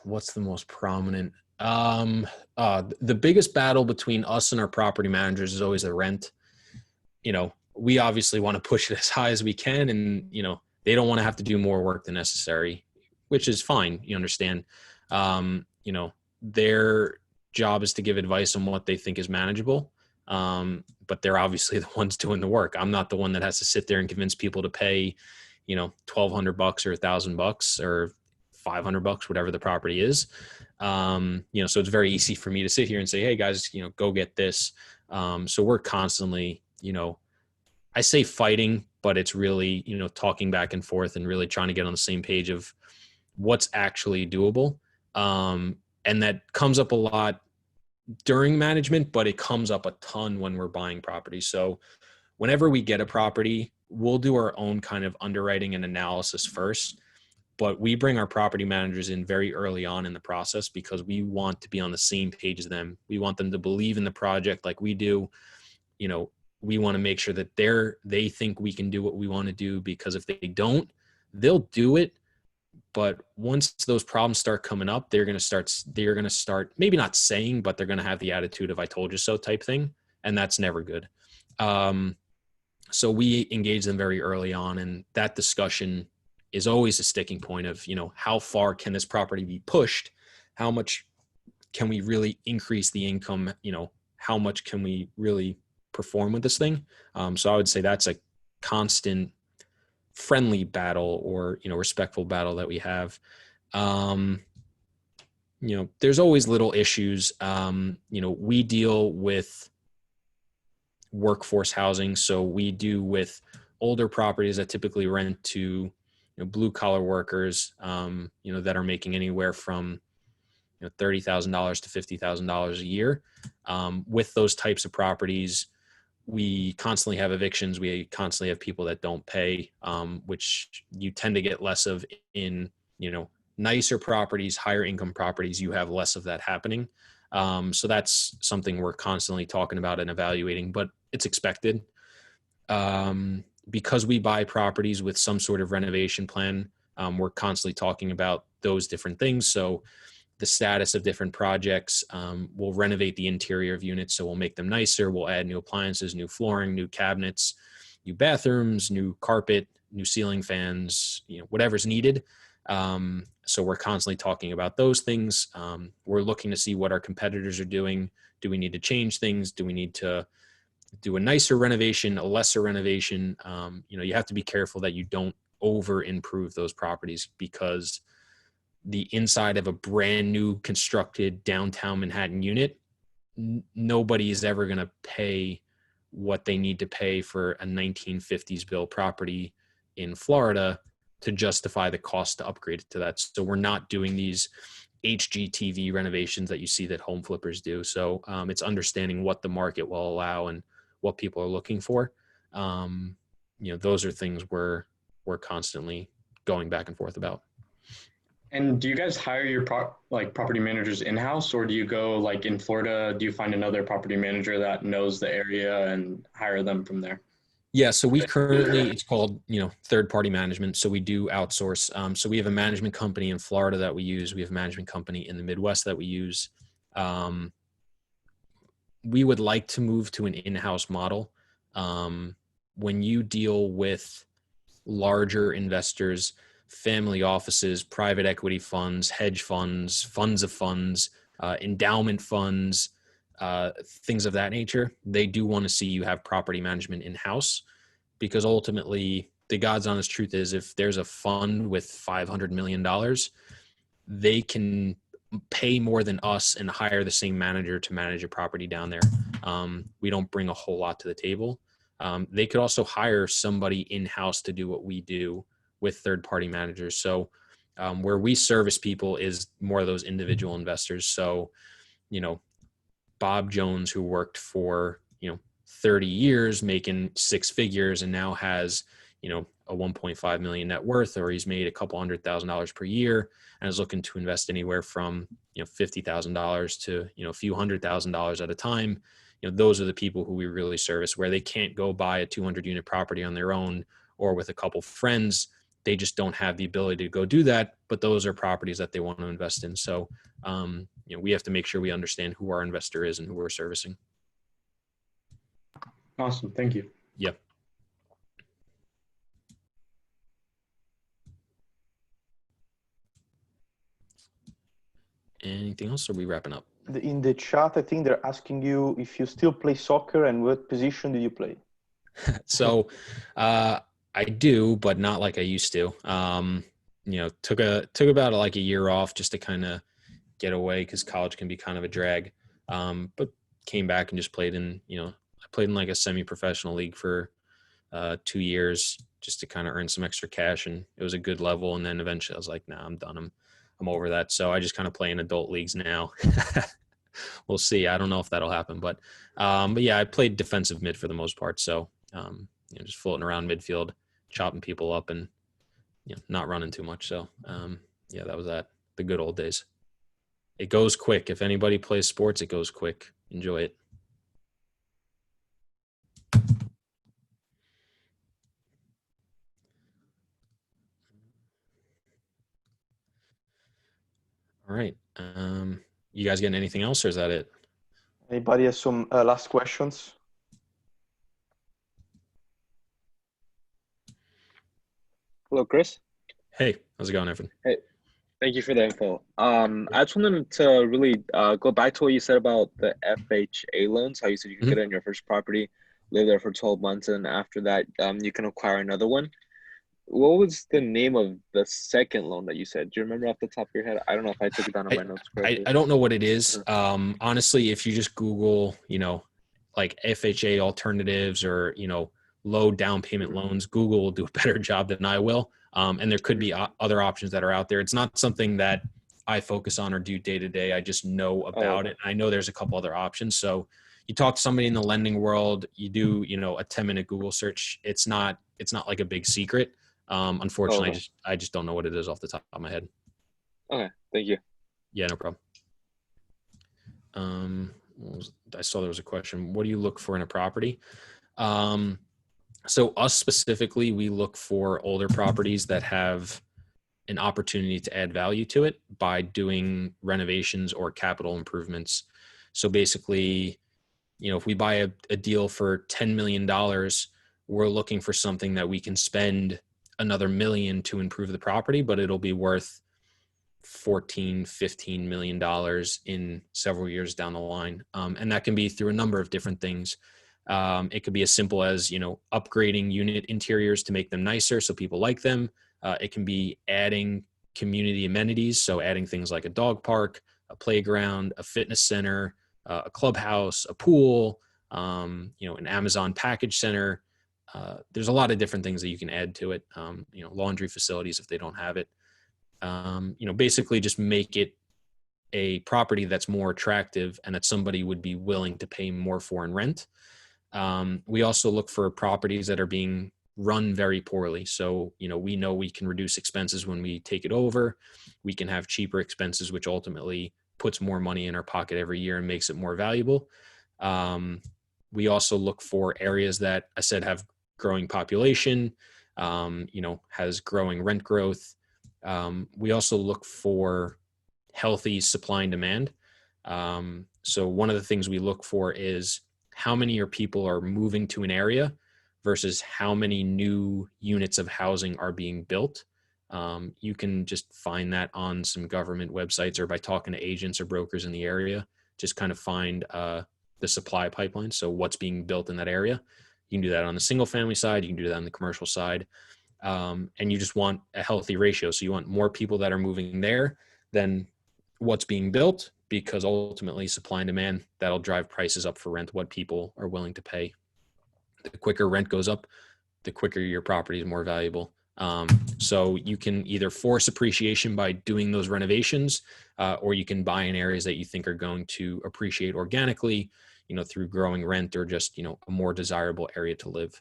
what's the most prominent? The biggest battle between us and our property managers is always the rent. We obviously want to push it as high as we can, and they don't want to have to do more work than necessary, which is fine. You understand. Their job is to give advice on what they think is manageable. But they're obviously the ones doing the work. I'm not the one that has to sit there and convince people to pay, $1,200 or $1,000 or $500, whatever the property is. So it's very easy for me to sit here and say, hey guys, go get this. So we're constantly, I say fighting, but it's really, talking back and forth and really trying to get on the same page of what's actually doable. And that comes up a lot during management, but it comes up a ton when we're buying properties. So whenever we get a property, we'll do our own kind of underwriting and analysis first, but we bring our property managers in very early on in the process because we want to be on the same page as them. We want them to believe in the project like we do. We want to make sure that they think we can do what we want to do, because if they don't, they'll do it. But once those problems start coming up, they're going to start maybe not saying, but they're going to have the attitude of, I told you so type thing. And that's never good. So we engage them very early on, and that discussion is always a sticking point of, how far can this property be pushed? How much can we really increase the income? How much can we really perform with this thing? So I would say that's a constant friendly battle, or, respectful battle that we have. There's always little issues. We deal with workforce housing. So we do with older properties that typically rent to, blue collar workers, that are making anywhere from, $30,000 to $50,000 a year. With those types of properties, we constantly have evictions. We constantly have people that don't pay, which you tend to get less of in, nicer properties, higher income properties. You have less of that happening. So that's something we're constantly talking about and evaluating, but it's expected. Because we buy properties with some sort of renovation plan, we're constantly talking about those different things. So the status of different projects, we'll renovate the interior of units. So we'll make them nicer. We'll add new appliances, new flooring, new cabinets, new bathrooms, new carpet, new ceiling fans, whatever's needed. So we're constantly talking about those things. We're looking to see what our competitors are doing. Do we need to change things? Do we need to do a nicer renovation, a lesser renovation? You have to be careful that you don't over improve those properties, because the inside of a brand new constructed downtown Manhattan unit, nobody is ever going to pay what they need to pay for a 1950s built property in Florida to justify the cost to upgrade it to that. So we're not doing these HGTV renovations that you see that home flippers do. So it's understanding what the market will allow and what people are looking for. Those are things we're constantly going back and forth about. And do you guys hire your property managers in-house, or do you go like in Florida, do you find another property manager that knows the area and hire them from there? Yeah. So we currently, it's called, third-party management. So we do outsource. So we have a management company in Florida that we use. We have a management company in the Midwest that we use. We would like to move to an in-house model. When you deal with larger investors, family offices, private equity funds, hedge funds, funds of funds, endowment funds, things of that nature, they do want to see you have property management in-house, because ultimately the God's honest truth is, if there's a fund with $500 million, they can pay more than us and hire the same manager to manage a property down there. We don't bring a whole lot to the table. They could also hire somebody in-house to do what we do with third-party managers. So where we service people is more of those individual investors. So, Bob Jones, who worked for, 30 years making six figures and now has, a 1.5 million net worth, or he's made a couple $100,000 per year and is looking to invest anywhere from, $50,000 to, a few $100,000 at a time. Those are the people who we really service, where they can't go buy a 200 unit property on their own or with a couple friends. They just don't have the ability to go do that, but those are properties that they want to invest in. So, we have to make sure we understand who our investor is and who we're servicing. Awesome. Thank you. Yep. Anything else, or are we wrapping up? In the chat, I think they're asking you if you still play soccer and what position do you play? So, I do, but not like I used to. Took about like a year off just to kind of get away, because college can be kind of a drag. But came back and just played in, I played in like a semi-professional league for 2 years just to kind of earn some extra cash, and it was a good level. And then eventually I was like, nah, I'm done. I'm over that. So I just kind of play in adult leagues now. We'll see. I don't know if that'll happen, but yeah, I played defensive mid for the most part. So, just floating around midfield, chopping people up and, not running too much. So, yeah, that was that. The good old days. It goes quick. If anybody plays sports, it goes quick. Enjoy it. All right. You guys getting anything else, or is that it? Anybody has some last questions? Hello, Chris. Hey, how's it going, Evan? Hey, thank you for the info. I just wanted to really go back to what you said about the FHA loans, how you said you could get it in your first property, live there for 12 months, and after that, you can acquire another one. What was the name of the second loan that you said? Do you remember off the top of your head? I don't know if I took it down in my notes correctly. I don't know what it is. Honestly, if you just Google, like FHA alternatives or, low down payment loans, Google will do a better job than I will. And there could be other options that are out there. It's not something that I focus on or do day to day. I just know about it. I know there's a couple other options. So you talk to somebody in the lending world, you do, a 10-minute Google search. It's not like a big secret. Unfortunately, I just don't know what it is off the top of my head. Okay. Thank you. Yeah, no problem. I saw there was a question. What do you look for in a property? So us specifically, we look for older properties that have an opportunity to add value to it by doing renovations or capital improvements. So basically, if we buy a deal for $10 million, we're looking for something that we can spend another $1 million to improve the property, but it'll be worth $14-15 million in several years down the line. And that can be through a number of different things. It could be as simple as, upgrading unit interiors to make them nicer so people like them. It can be adding community amenities. So adding things like a dog park, a playground, a fitness center, a clubhouse, a pool, an Amazon package center. There's a lot of different things that you can add to it. Laundry facilities if they don't have it. Basically just make it a property that's more attractive and that somebody would be willing to pay more for in rent. We also look for properties that are being run very poorly. So, we know we can reduce expenses when we take it over. We can have cheaper expenses, which ultimately puts more money in our pocket every year and makes it more valuable. We also look for areas that I said have growing population, has growing rent growth. We also look for healthy supply and demand. So one of the things we look for is how many people are moving to an area versus how many new units of housing are being built. You can just find that on some government websites or by talking to agents or brokers in the area, just kind of find the supply pipeline. So what's being built in that area. You can do that on the single family side. You can do that on the commercial side. And you just want a healthy ratio. So you want more people that are moving there than what's being built, because ultimately supply and demand, that'll drive prices up for rent, what people are willing to pay. The quicker rent goes up, the quicker your property is more valuable. So you can either force appreciation by doing those renovations, or you can buy in areas that you think are going to appreciate organically, through growing rent or just, a more desirable area to live.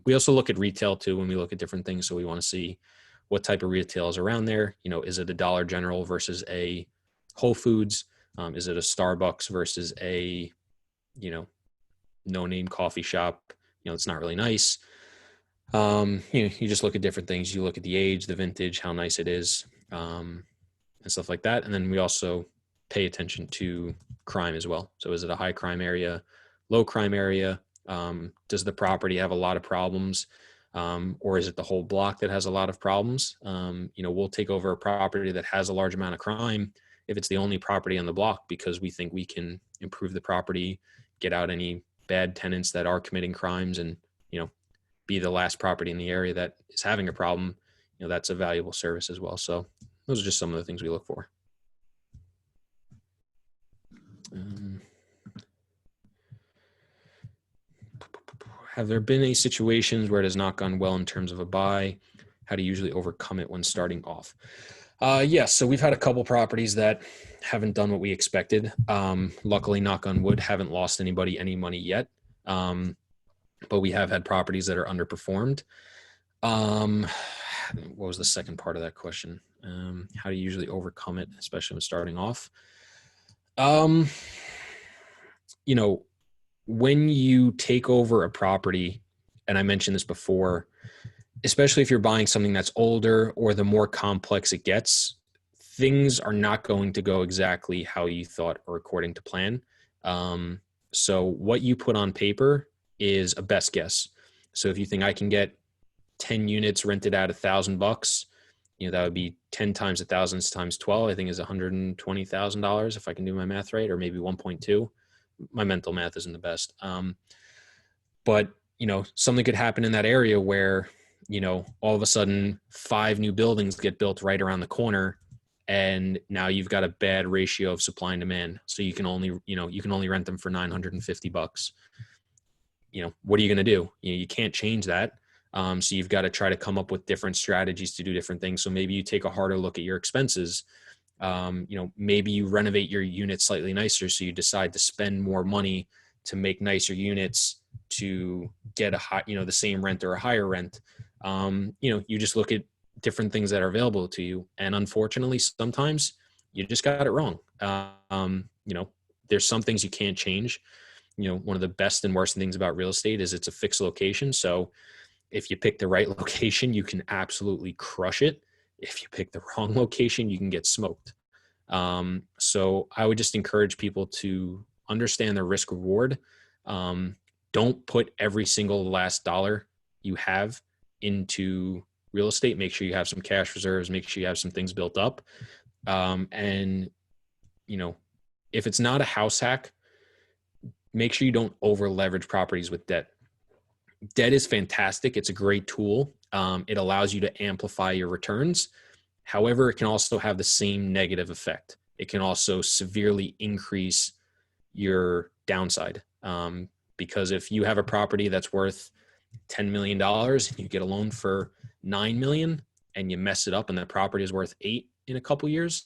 We also look at retail too when we look at different things. So we want to see what type of retail is around there. Is it a Dollar General versus a Whole Foods? Is it a Starbucks versus a, no-name coffee shop? It's not really nice. You just look at different things. You look at the age, the vintage, how nice it is, and stuff like that. And then we also pay attention to crime as well. So is it a high crime area, low crime area? Does the property have a lot of problems? Or is it the whole block that has a lot of problems? We'll take over a property that has a large amount of crime if it's the only property on the block, because we think we can improve the property, get out any bad tenants that are committing crimes, and, be the last property in the area that is having a problem. That's a valuable service as well. So those are just some of the things we look for. Have there been any situations where it has not gone well in terms of a buy? How do you usually overcome it when starting off? Yes. So we've had a couple properties that haven't done what we expected. Luckily, knock on wood, haven't lost anybody any money yet. But we have had properties that are underperformed. What was the second part of that question? How do you usually overcome it, especially when starting off? When you take over a property, and I mentioned this before, especially if you're buying something that's older or the more complex it gets, things are not going to go exactly how you thought or according to plan. So what you put on paper is a best guess. So if you think I can get 10 units rented at $1,000, that would be 10 times 1,000 times 12, I think is $120,000 if I can do my math right, or maybe 1.2. My mental math isn't the best. But, something could happen in that area where, all of a sudden 5 new buildings get built right around the corner, and now you've got a bad ratio of supply and demand. So you can only rent them for $950. What are you going to do? You can't change that. So you've got to try to come up with different strategies to do different things. So maybe you take a harder look at your expenses. Maybe you renovate your unit slightly nicer. So you decide to spend more money to make nicer units to get the same rent or a higher rent. You just look at different things that are available to you. And unfortunately, sometimes you just got it wrong. There's some things you can't change. One of the best and worst things about real estate is it's a fixed location. So if you pick the right location, you can absolutely crush it. If you pick the wrong location, you can get smoked. So I would just encourage people to understand the risk reward. Don't put every single last dollar you have into real estate. Make sure you have some cash reserves, make sure you have some things built up. And if it's not a house hack, make sure you don't over leverage properties with debt. Debt is fantastic. It's a great tool. It allows you to amplify your returns. However, it can also have the same negative effect. It can also severely increase your downside. Because if you have a property that's worth $10 million and you get a loan for $9 million and you mess it up and that property is worth $8 million in a couple years,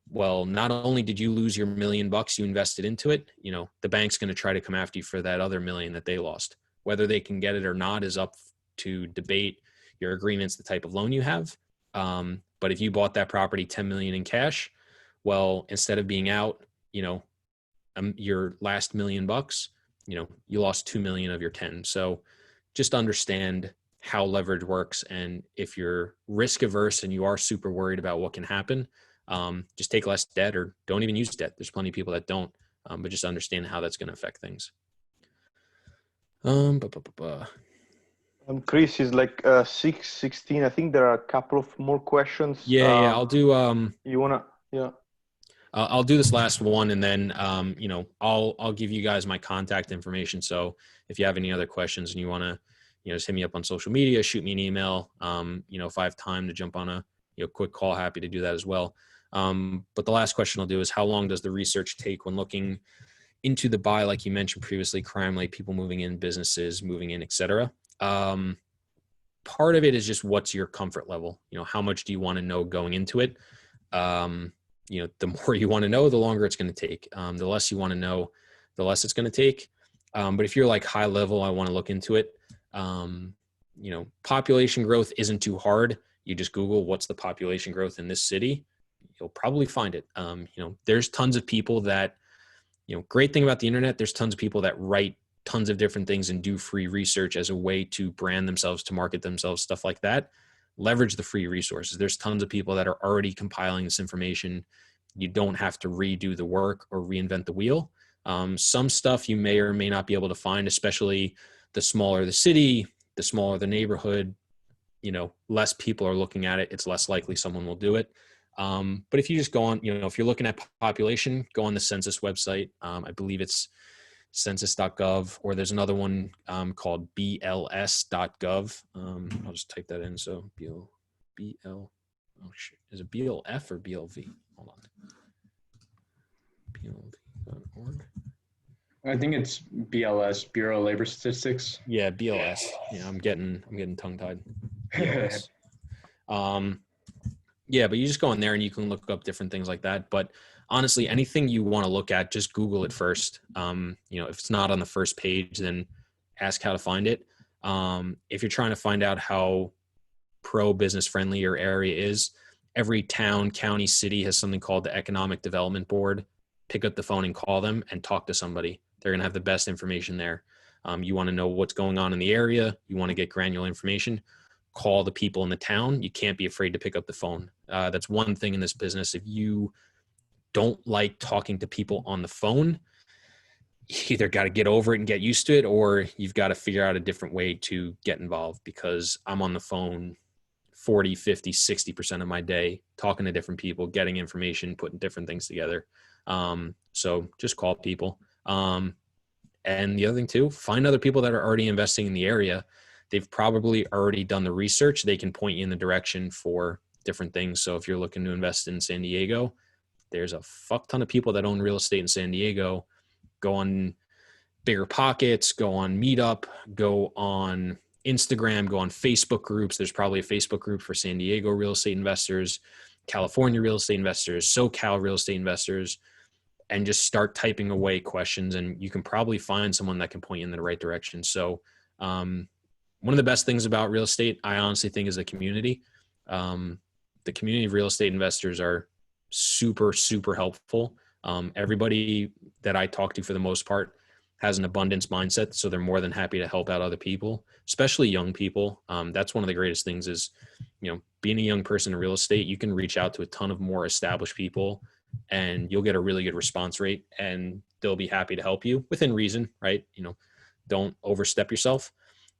well, not only did you lose your $1 million you invested into it, the bank's going to try to come after you for that other $1 million that they lost. Whether they can get it or not is up to debate. Your agreements, the type of loan you have. But if you bought that property $10 million in cash, well, instead of being out, your last $1 million, you lost $2 million of your 10. So just understand how leverage works. And if you're risk averse and you are super worried about what can happen, just take less debt or don't even use debt. There's plenty of people that don't, but just understand how that's going to affect things. Chris is like 6:16. I think there are a couple of more questions. Yeah. I'll do. You wanna? Yeah. I'll do this last one, and then I'll give you guys my contact information. So if you have any other questions and you want to, just hit me up on social media, shoot me an email. If I have time to jump on a quick call, happy to do that as well. But the last question I'll do is, how long does the research take when looking into the buy, like you mentioned previously, crime rate, people moving in, businesses moving in, etc. Part of it is just what's your comfort level. How much do you want to know going into it? The more you want to know, the longer it's going to take. The less you want to know, the less it's going to take. But if you're like high level, I want to look into it. Population growth isn't too hard. You just Google what's the population growth in this city. You'll probably find it. There's tons of people that, great thing about the internet, there's tons of people that write tons of different things and do free research as a way to brand themselves, to market themselves, stuff like that. Leverage the free resources. There's tons of people that are already compiling this information. You don't have to redo the work or reinvent the wheel. Some stuff you may or may not be able to find, especially the smaller the city, the smaller the neighborhood, less people are looking at it. It's less likely someone will do it. But if you just go on, if you're looking at population, go on the census website. I believe it's census.gov, or there's another one called bls.gov. I'll just type that in. So is it BLF or BLV? Hold on. BLV.org. I think it's BLS, Bureau of Labor Statistics. Yeah, BLS. Yeah, I'm getting tongue tied. BLS. Yeah, but you just go in there and you can look up different things like that. But honestly, anything you want to look at, just Google it first. If it's not on the first page, then ask how to find it. If you're trying to find out how pro-business friendly your area is, every town, county, city has something called the Economic Development Board. Pick up the phone and call them and talk to somebody. They're going to have the best information there. You want to know what's going on in the area. You want to get granular information. Call the people in the town. You can't be afraid to pick up the phone. That's one thing in this business. If you don't like talking to people on the phone, you either got to get over it and get used to it, or you've got to figure out a different way to get involved, because I'm on the phone 40, 50, 60% of my day, talking to different people, getting information, putting different things together. So just call people. And the other thing too, find other people that are already investing in the area. They've probably already done the research. They can point you in the direction for different things. So if you're looking to invest in San Diego, there's a fuck ton of people that own real estate in San Diego. Go on Bigger Pockets, go on Meetup, go on Instagram, go on Facebook groups. There's probably a Facebook group for San Diego real estate investors, California real estate investors, SoCal real estate investors, and just start typing away questions, and you can probably find someone that can point you in the right direction. So one of the best things about real estate, I honestly think, is the community. The community of real estate investors are super, super helpful. Everybody that I talk to, for the most part, has an abundance mindset, so they're more than happy to help out other people, especially young people. That's one of the greatest things is, being a young person in real estate, you can reach out to a ton of more established people and you'll get a really good response rate, and they'll be happy to help you within reason, right? Don't overstep yourself.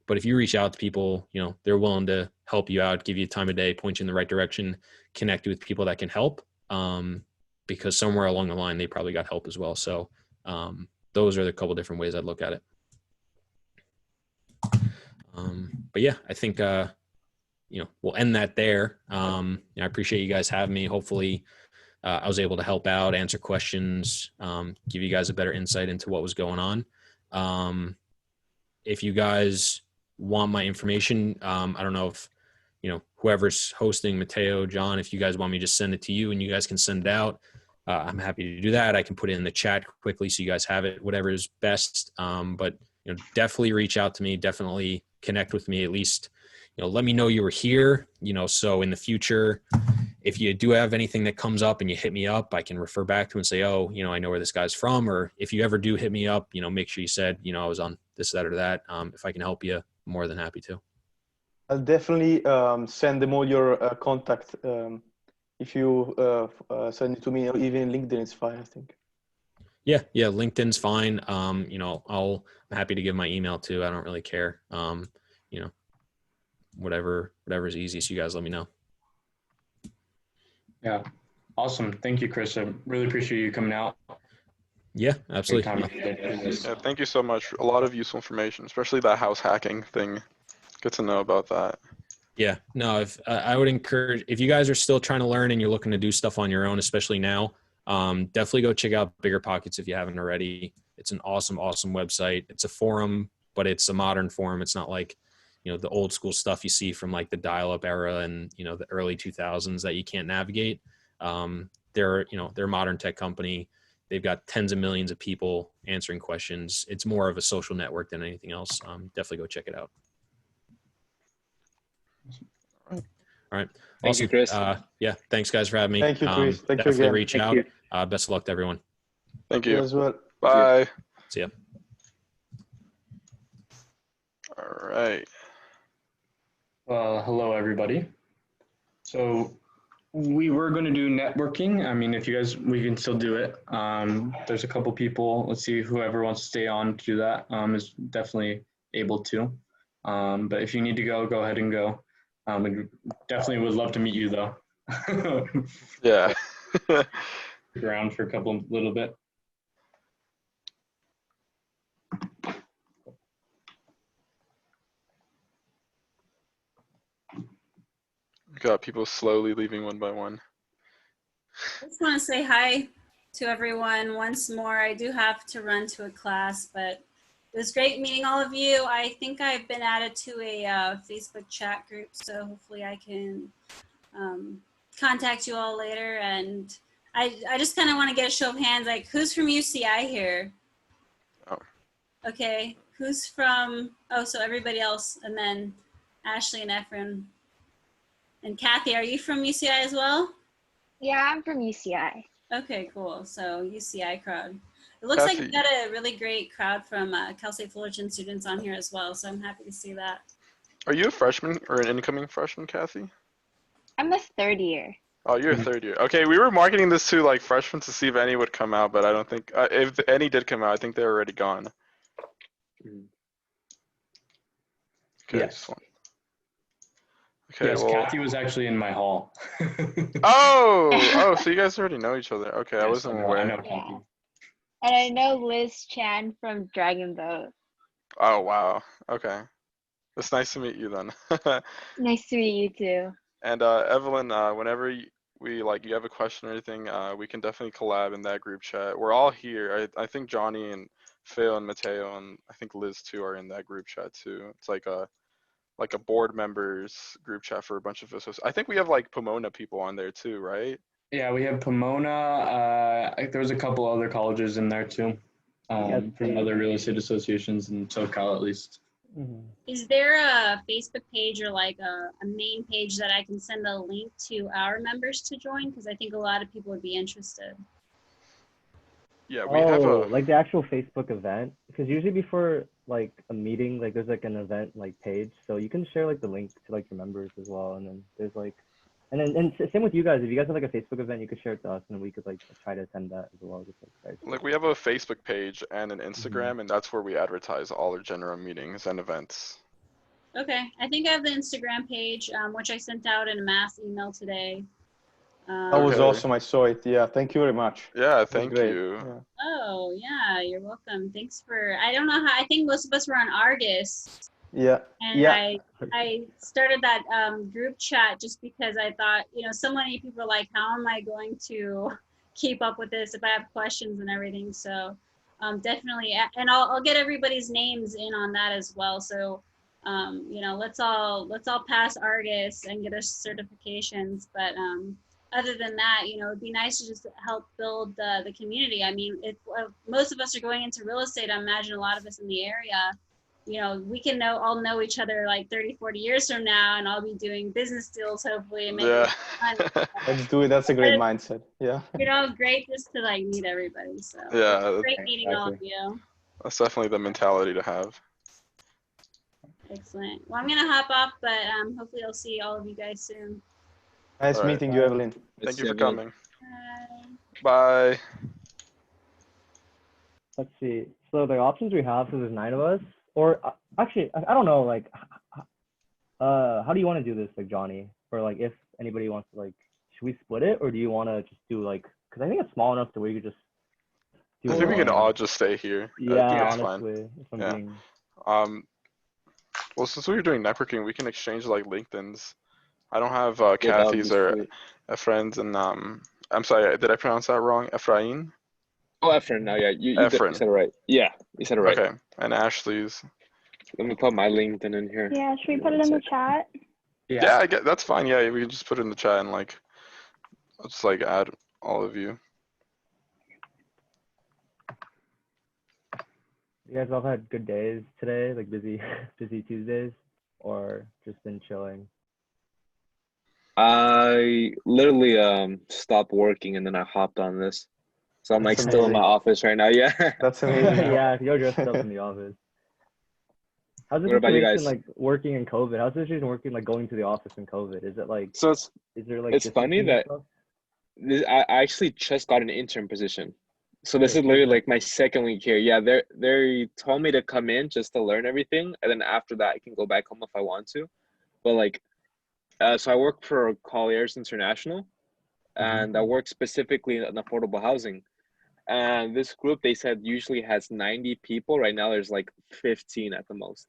But if you reach out to people, they're willing to help you out, give you time of day, point you in the right direction, connect you with people that can help, because somewhere along the line, they probably got help as well. So those are the couple different ways I'd look at it. But yeah, I think, we'll end that there. I appreciate you guys having me. Hopefully I was able to help out, answer questions, give you guys a better insight into what was going on. If you guys want my information, I don't know if, whoever's hosting, Mateo, John, if you guys want me to just send it to you and you guys can send it out, I'm happy to do that. I can put it in the chat quickly so you guys have it, whatever is best. But definitely reach out to me, definitely connect with me, at least, let me know you were here, so in the future, if you do have anything that comes up and you hit me up, I can refer back to and say, oh, I know where this guy's from. Or if you ever do hit me up, make sure you said, I was on this, that, or that. If I can help you, I'm more than happy to. I'll definitely send them all your contact. If you send it to me, or even LinkedIn is fine, I think. Yeah. LinkedIn's fine. I'm happy to give my email too. I don't really care. Whatever's easiest, you guys let me know. Yeah. Awesome. Thank you, Chris. I really appreciate you coming out. Yeah, absolutely. Yeah, thank you so much. A lot of useful information, especially that house hacking thing. Good to know about that. Yeah, no, if I would encourage, if you guys are still trying to learn and you're looking to do stuff on your own, especially now, definitely go check out Bigger Pockets if you haven't already. It's an awesome website. It's a forum, but it's a modern forum. It's not like, the old school stuff you see from like the dial-up era and, the early 2000s that you can't navigate. They're a modern tech company. They've got tens of millions of people answering questions. It's more of a social network than anything else. Definitely go check it out. All right. Thank you, Chris. Yeah. Thanks guys for having me. Thank you, Chris. Thank you definitely again. reach out. Best of luck to everyone. Thank you. As well. Bye. See ya. All right. Hello, everybody. So we were going to do networking. I mean, if you guys, we can still do it. There's a couple people. Let's see, whoever wants to stay on to do that is definitely able to. But if you need to go ahead and go. We definitely would love to meet you, though. Yeah. Stick around for a little bit. Got people slowly leaving one by one. I just want to say hi to everyone once more. I do have to run to a class, but it was great meeting all of you. I think I've been added to a Facebook chat group, so hopefully I can contact you all later. And I just kind of want to get a show of hands, like who's from UCI here? Oh. Okay, who's from, so everybody else, and then Ashley and Efren. And Kathy, are you from UCI as well? Yeah, I'm from UCI. Okay, cool. So UCI crowd. It looks like you got a really great crowd from Cal State Fullerton students on here as well, so I'm happy to see that. Are you a freshman or an incoming freshman, Kathy? I'm a third year. Oh, you're a third year. Okay, we were marketing this to like freshmen to see if any would come out, but I don't think if any did come out, I think they're already gone. Mhm. Okay. Yes. Okay. Yes, Well. Kathy was actually in my hall. Oh, so you guys already know each other. Okay, I Yes, wasn't I aware. know Yeah. Kathy. And I know Liz Chan from Dragon Boat. Oh, wow. Okay. It's nice to meet you then. Nice to meet you too. And Evelyn, whenever you have a question or anything, we can definitely collab in that group chat. We're all here. I think Johnny and Phil and Mateo and I think Liz too are in that group chat too. It's like a board members group chat for a bunch of us. I think we have like Pomona people on there too, right? Yeah, we have Pomona. There was a couple other colleges in there too, from other real estate associations in SoCal at least. Is there a Facebook page or like a main page that I can send a link to our members to join? Because I think a lot of people would be interested. Yeah, we have a like the actual Facebook event, because usually before like a meeting, like there's like an event like page, so you can share like the link to like your members as well, and then there's like, and same with you guys. If you guys have like a Facebook event, you could share it to us, and we could like try to attend that as well. Just like we have a Facebook page and an Instagram, and that's where we advertise all our general meetings and events. Okay, I think I have the Instagram page, which I sent out in a mass email today. That was awesome. I saw it. Yeah, thank you very much. Yeah, thank you. Yeah. Oh yeah, you're welcome. Thanks for. I don't know how. I think most of us were on Argus. Yeah. And Yeah. I started that group chat just because I thought, so many people are like, how am I going to keep up with this if I have questions and everything? So definitely, and I'll get everybody's names in on that as well. So let's all pass Argus and get us certifications. But other than that, it'd be nice to just help build the community. I mean, if most of us are going into real estate, I imagine a lot of us in the area, we can all know each other like 30, 40 years from now, and I'll be doing business deals hopefully and making money. Let's do it. That's a great mindset. Yeah. Great just to like meet everybody. So Yeah, great meeting all of you. That's definitely the mentality to have. Excellent. Well, I'm gonna hop off, but hopefully I'll see all of you guys soon. Nice meeting you, Evelyn. Thank you for coming. Bye. Bye. Let's see. So the options we have, so there's 9 of us, or actually, I don't know, like, how do you want to do this, like Johnny? Or like, if anybody wants to, like, should we split it, or do you want to just do like, because I think it's small enough to where you could just. I think we can all just stay here. Yeah, I think that's honestly, fine. Yeah. Well, since we were doing networking, we can exchange like LinkedIn's. I don't have Kathy's or Efren's, and I'm sorry, did I pronounce that wrong? Ephraim? Oh, Efren. No, yeah, you said it right. Yeah, you said it right. Okay, and Ashley's. Let me put my LinkedIn in here. Yeah, should we put it in the chat? Yeah, I get that's fine. Yeah, we can just put it in the chat and like, I'll just like add all of you. You guys all had good days today, like busy Tuesdays, or just been chilling? I literally stopped working and then I hopped on this. So I'm like still in my office right now. Yeah. That's amazing. Yeah, you're dressed up in the office. How's the What about you situation guys? like working in COVID? How's the situation working like going to the office in COVID? Is it like So is there like it's funny distancing that and stuff? I actually just got an intern position. So this is literally like my second week here. Yeah, they told me to come in just to learn everything, and then after that I can go back home if I want to. But like, so I work for Colliers International, and I work specifically in affordable housing. And this group, they said, usually has 90 people. Right now there's like 15 at the most.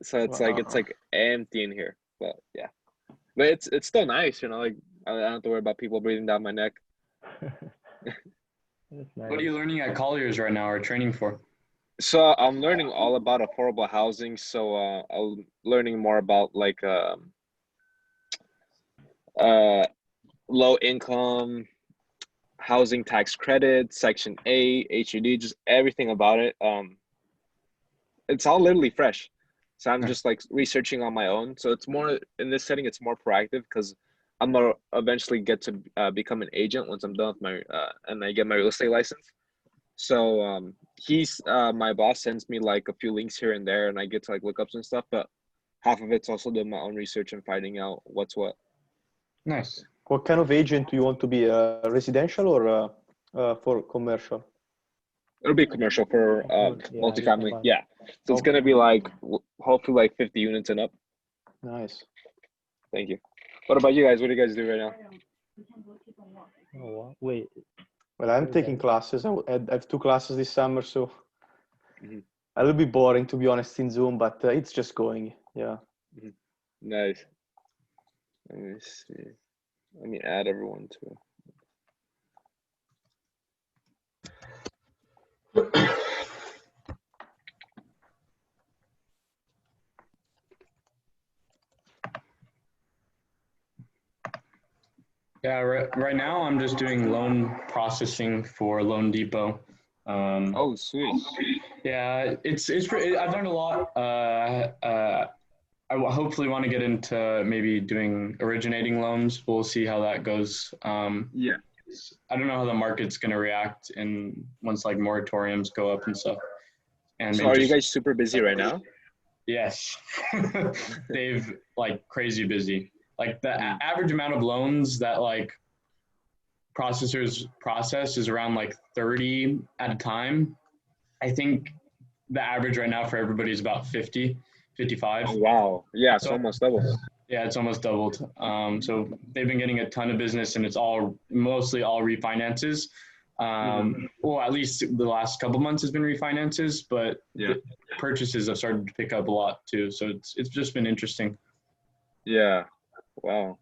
So it's like empty in here. But yeah, but it's still nice, like I don't have to worry about people breathing down my neck. That's nice. What are you learning at Colliers right now or training for? So I'm learning all about affordable housing. So I'm learning more about like low income housing tax credit, Section 8, HUD, just everything about it. It's all literally fresh. So I'm just like researching on my own. So it's more in this setting, it's more proactive because I'm gonna eventually get to become an agent once I'm done with my and I get my real estate license. So he's my boss sends me like a few links here and there, and I get to like look up some stuff. But half of it's also doing my own research and finding out what's what. Nice. What kind of agent do you want to be? Residential or for commercial? It'll be commercial for multifamily. Yeah. So it's gonna be like hopefully like 50 units and up. Nice. Thank you. What about you guys? What do you guys do right now? Oh, wait. Well, I'm taking classes. I have 2 classes this summer, so Mhm. a little bit boring to be honest in Zoom, but it's just going. Yeah. Nice. Let me see. Let me add everyone to it. Yeah, right now I'm just doing loan processing for Loan Depot. Oh, sweet. Yeah, it's pretty, I've learned a lot. I hopefully want to get into maybe doing originating loans. We'll see how that goes. Yeah. I don't know how the market's going to react once like moratoriums go up and stuff. And So are you guys super busy right now? Yes. They've like crazy busy. Like the average amount of loans that like processors process is around like 30 at a time. I think the average right now for everybody is about 50, 55. Oh, wow. Yeah, it's almost double. Yeah, it's almost doubled. So they've been getting a ton of business, and it's mostly all refinances. Well, at least the last couple months has been refinances, but the purchases have started to pick up a lot too. So it's just been interesting. Yeah. Wow.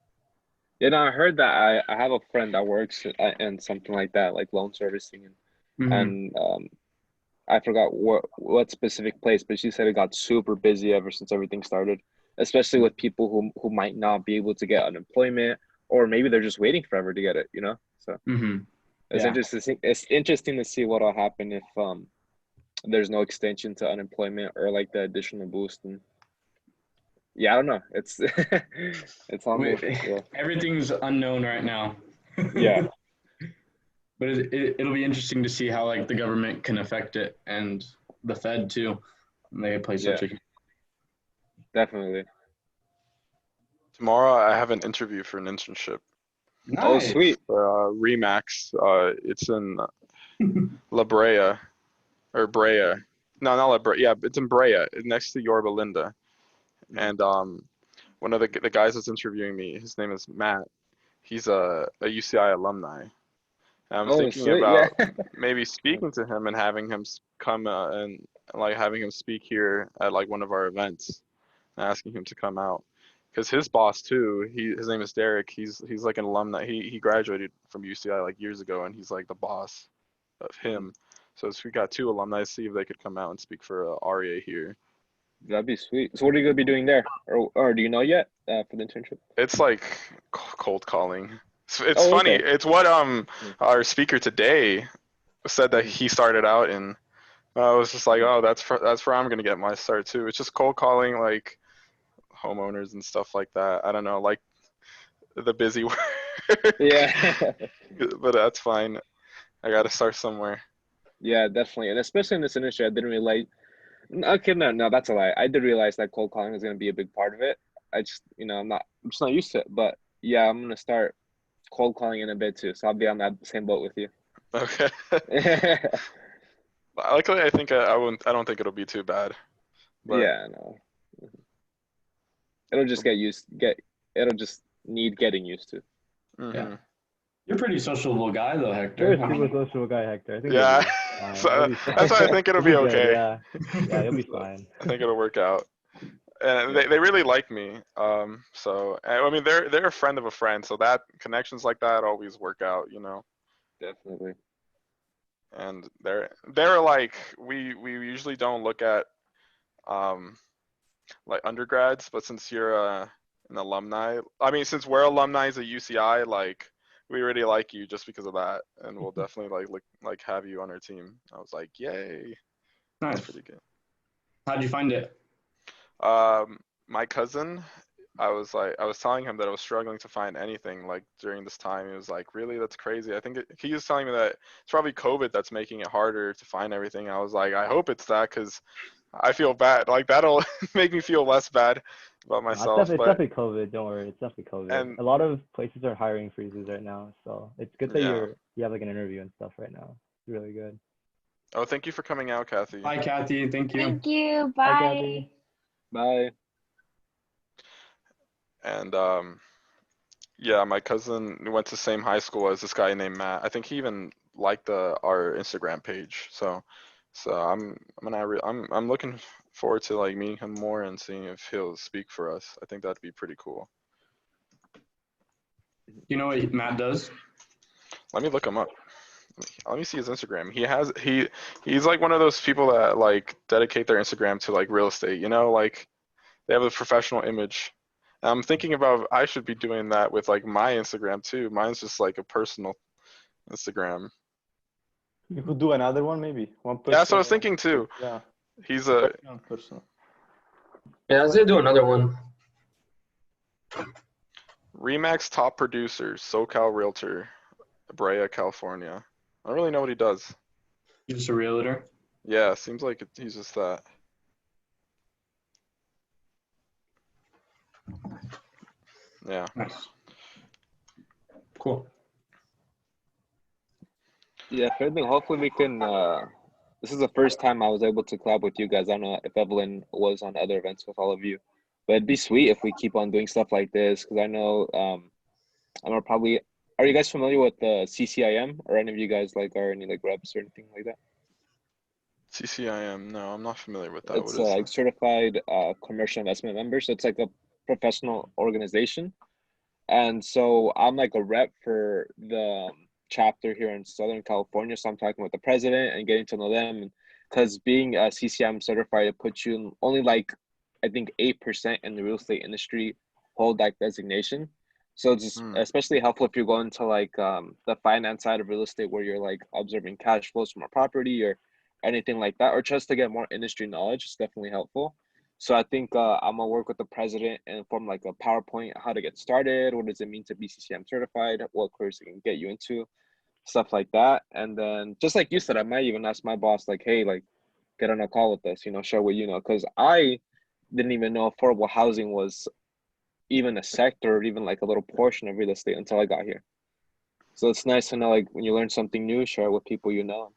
Yeah, no, I heard that. I have a friend that works in something like that, like loan servicing, and I forgot what specific place, but she said it got super busy ever since everything started, especially with people who might not be able to get unemployment, or maybe they're just waiting forever to get it, you know? So it's interesting. It's interesting to see what'll happen if there's no extension to unemployment or like the additional boost. And yeah, I don't know. It's it's almost everything's unknown right now. Yeah. But it'll be interesting to see how like the government can affect it, and the Fed too. They play such a definitely. Tomorrow I have an interview for an internship. Nice. Oh, sweet. For Remax. It's in La Brea or Brea. No, not La Brea. Yeah, it's in Brea, next to Yorba Linda. And one of the guys that's interviewing me, his name is Matt. He's a UCI alumni. I'm thinking about maybe speaking to him and having him come and like having him speak here at like one of our events, and asking him to come out. Because his boss too, his name is Derek. He's like an alumni. He graduated from UCI like years ago, and he's like the boss of him. So we got 2 alumni. See if they could come out and speak for REA here. That'd be sweet. So what are you gonna be doing there, or do you know yet for the internship? It's like cold calling. It's funny. Okay. It's what our speaker today said that he started out in. I was just like, oh, that's where I'm gonna get my start too. It's just cold calling like homeowners and stuff like that. I don't know, like the busy work. Yeah. But that's fine. I gotta start somewhere. Yeah, definitely, and especially in this industry, I didn't realize. Okay, no, that's a lie. I did realize that cold calling is gonna be a big part of it. I just, I'm just not used to it. But yeah, I'm gonna start cold calling in a bit too, so I'll be on that same boat with you. Okay. Luckily, I think I don't think it'll be too bad. But yeah, no. It'll just it'll just need getting used to. Yeah. You're a pretty sociable guy though, Hector. You're a super sociable guy, Hector. I think so, that's why I think it'll be okay. Yeah, you'll be fine. I think it'll work out. And they really like me. So I mean they're a friend of a friend, so that connections like that always work out, Definitely. And they're like we usually don't look at like undergrads, but since you're an alumni, I mean since we're alumni at UCI, like we really like you just because of that, and we'll definitely like have you on our team. I was like, yay. Nice. That's pretty good. How'd you find it? My cousin, I was telling him that I was struggling to find anything like during this time. He was like, really? That's crazy. I think he was telling me that it's probably COVID that's making it harder to find everything. I was like, I hope it's that, because I feel bad. Like that'll make me feel less bad about No, it's myself. it's But definitely COVID. Don't worry, it's definitely COVID. and A lot of places are hiring freezes right now, so it's good that yeah. you have like an interview and stuff right now. It's really good. Oh, thank you for coming out, Kathy. Bye, Kathy. Thank you. Thank you. Bye, Bye. Kathy. Bye. And yeah, my cousin went to the same high school as this guy named Matt. I think he even liked our Instagram page. So I'm looking forward to like meeting him more and seeing if he'll speak for us. I think that'd be pretty cool. You know what Matt does? Let me look him up. Let me see his Instagram. He's like one of those people that like dedicate their Instagram to like real estate, you know, like they have a professional image. And I'm thinking about I should be doing that with like my Instagram too. Mine's just like a personal Instagram. You could do another one, maybe one person. Yeah, that's what I was thinking too. Yeah, He's a personal. Yeah, I was gonna do another one. Remax top producer, SoCal Realtor, Brea, California. I don't really know what he does. You're just a realtor. Yeah, seems like he's just that. Yeah. Nice. Cool. Yeah, if anything, hopefully we can. This is the first time I was able to collab with you guys. I don't know if Evelyn was on other events with all of you, but it'd be sweet if we keep on doing stuff like this because I know I'm probably. Are you guys familiar with the CCIM or any of you guys like are any like reps or anything like that? CCIM? No, I'm not familiar with that. It's What is like certified commercial investment member, so it's like a professional organization. And so I'm like a rep for the chapter here in Southern California. So I'm talking with the president and getting to know them. Because being a CCM certified, it puts you in only like, I think 8% in the real estate industry hold that designation. So it's just especially helpful if you're going to like the finance side of real estate where you're like observing cash flows from a property or anything like that, or just to get more industry knowledge. It's definitely helpful. So I think I'm gonna work with the president and form like a PowerPoint, how to get started, what does it mean to be CCM certified, what course it can get you into, stuff like that. And then just like you said, I might even ask my boss, like, hey, like get on a call with us, you know, share what you know, because I didn't even know affordable housing was even a sector or even like a little portion of real estate until I got here. So it's nice to know like when you learn something new, share it with people you know.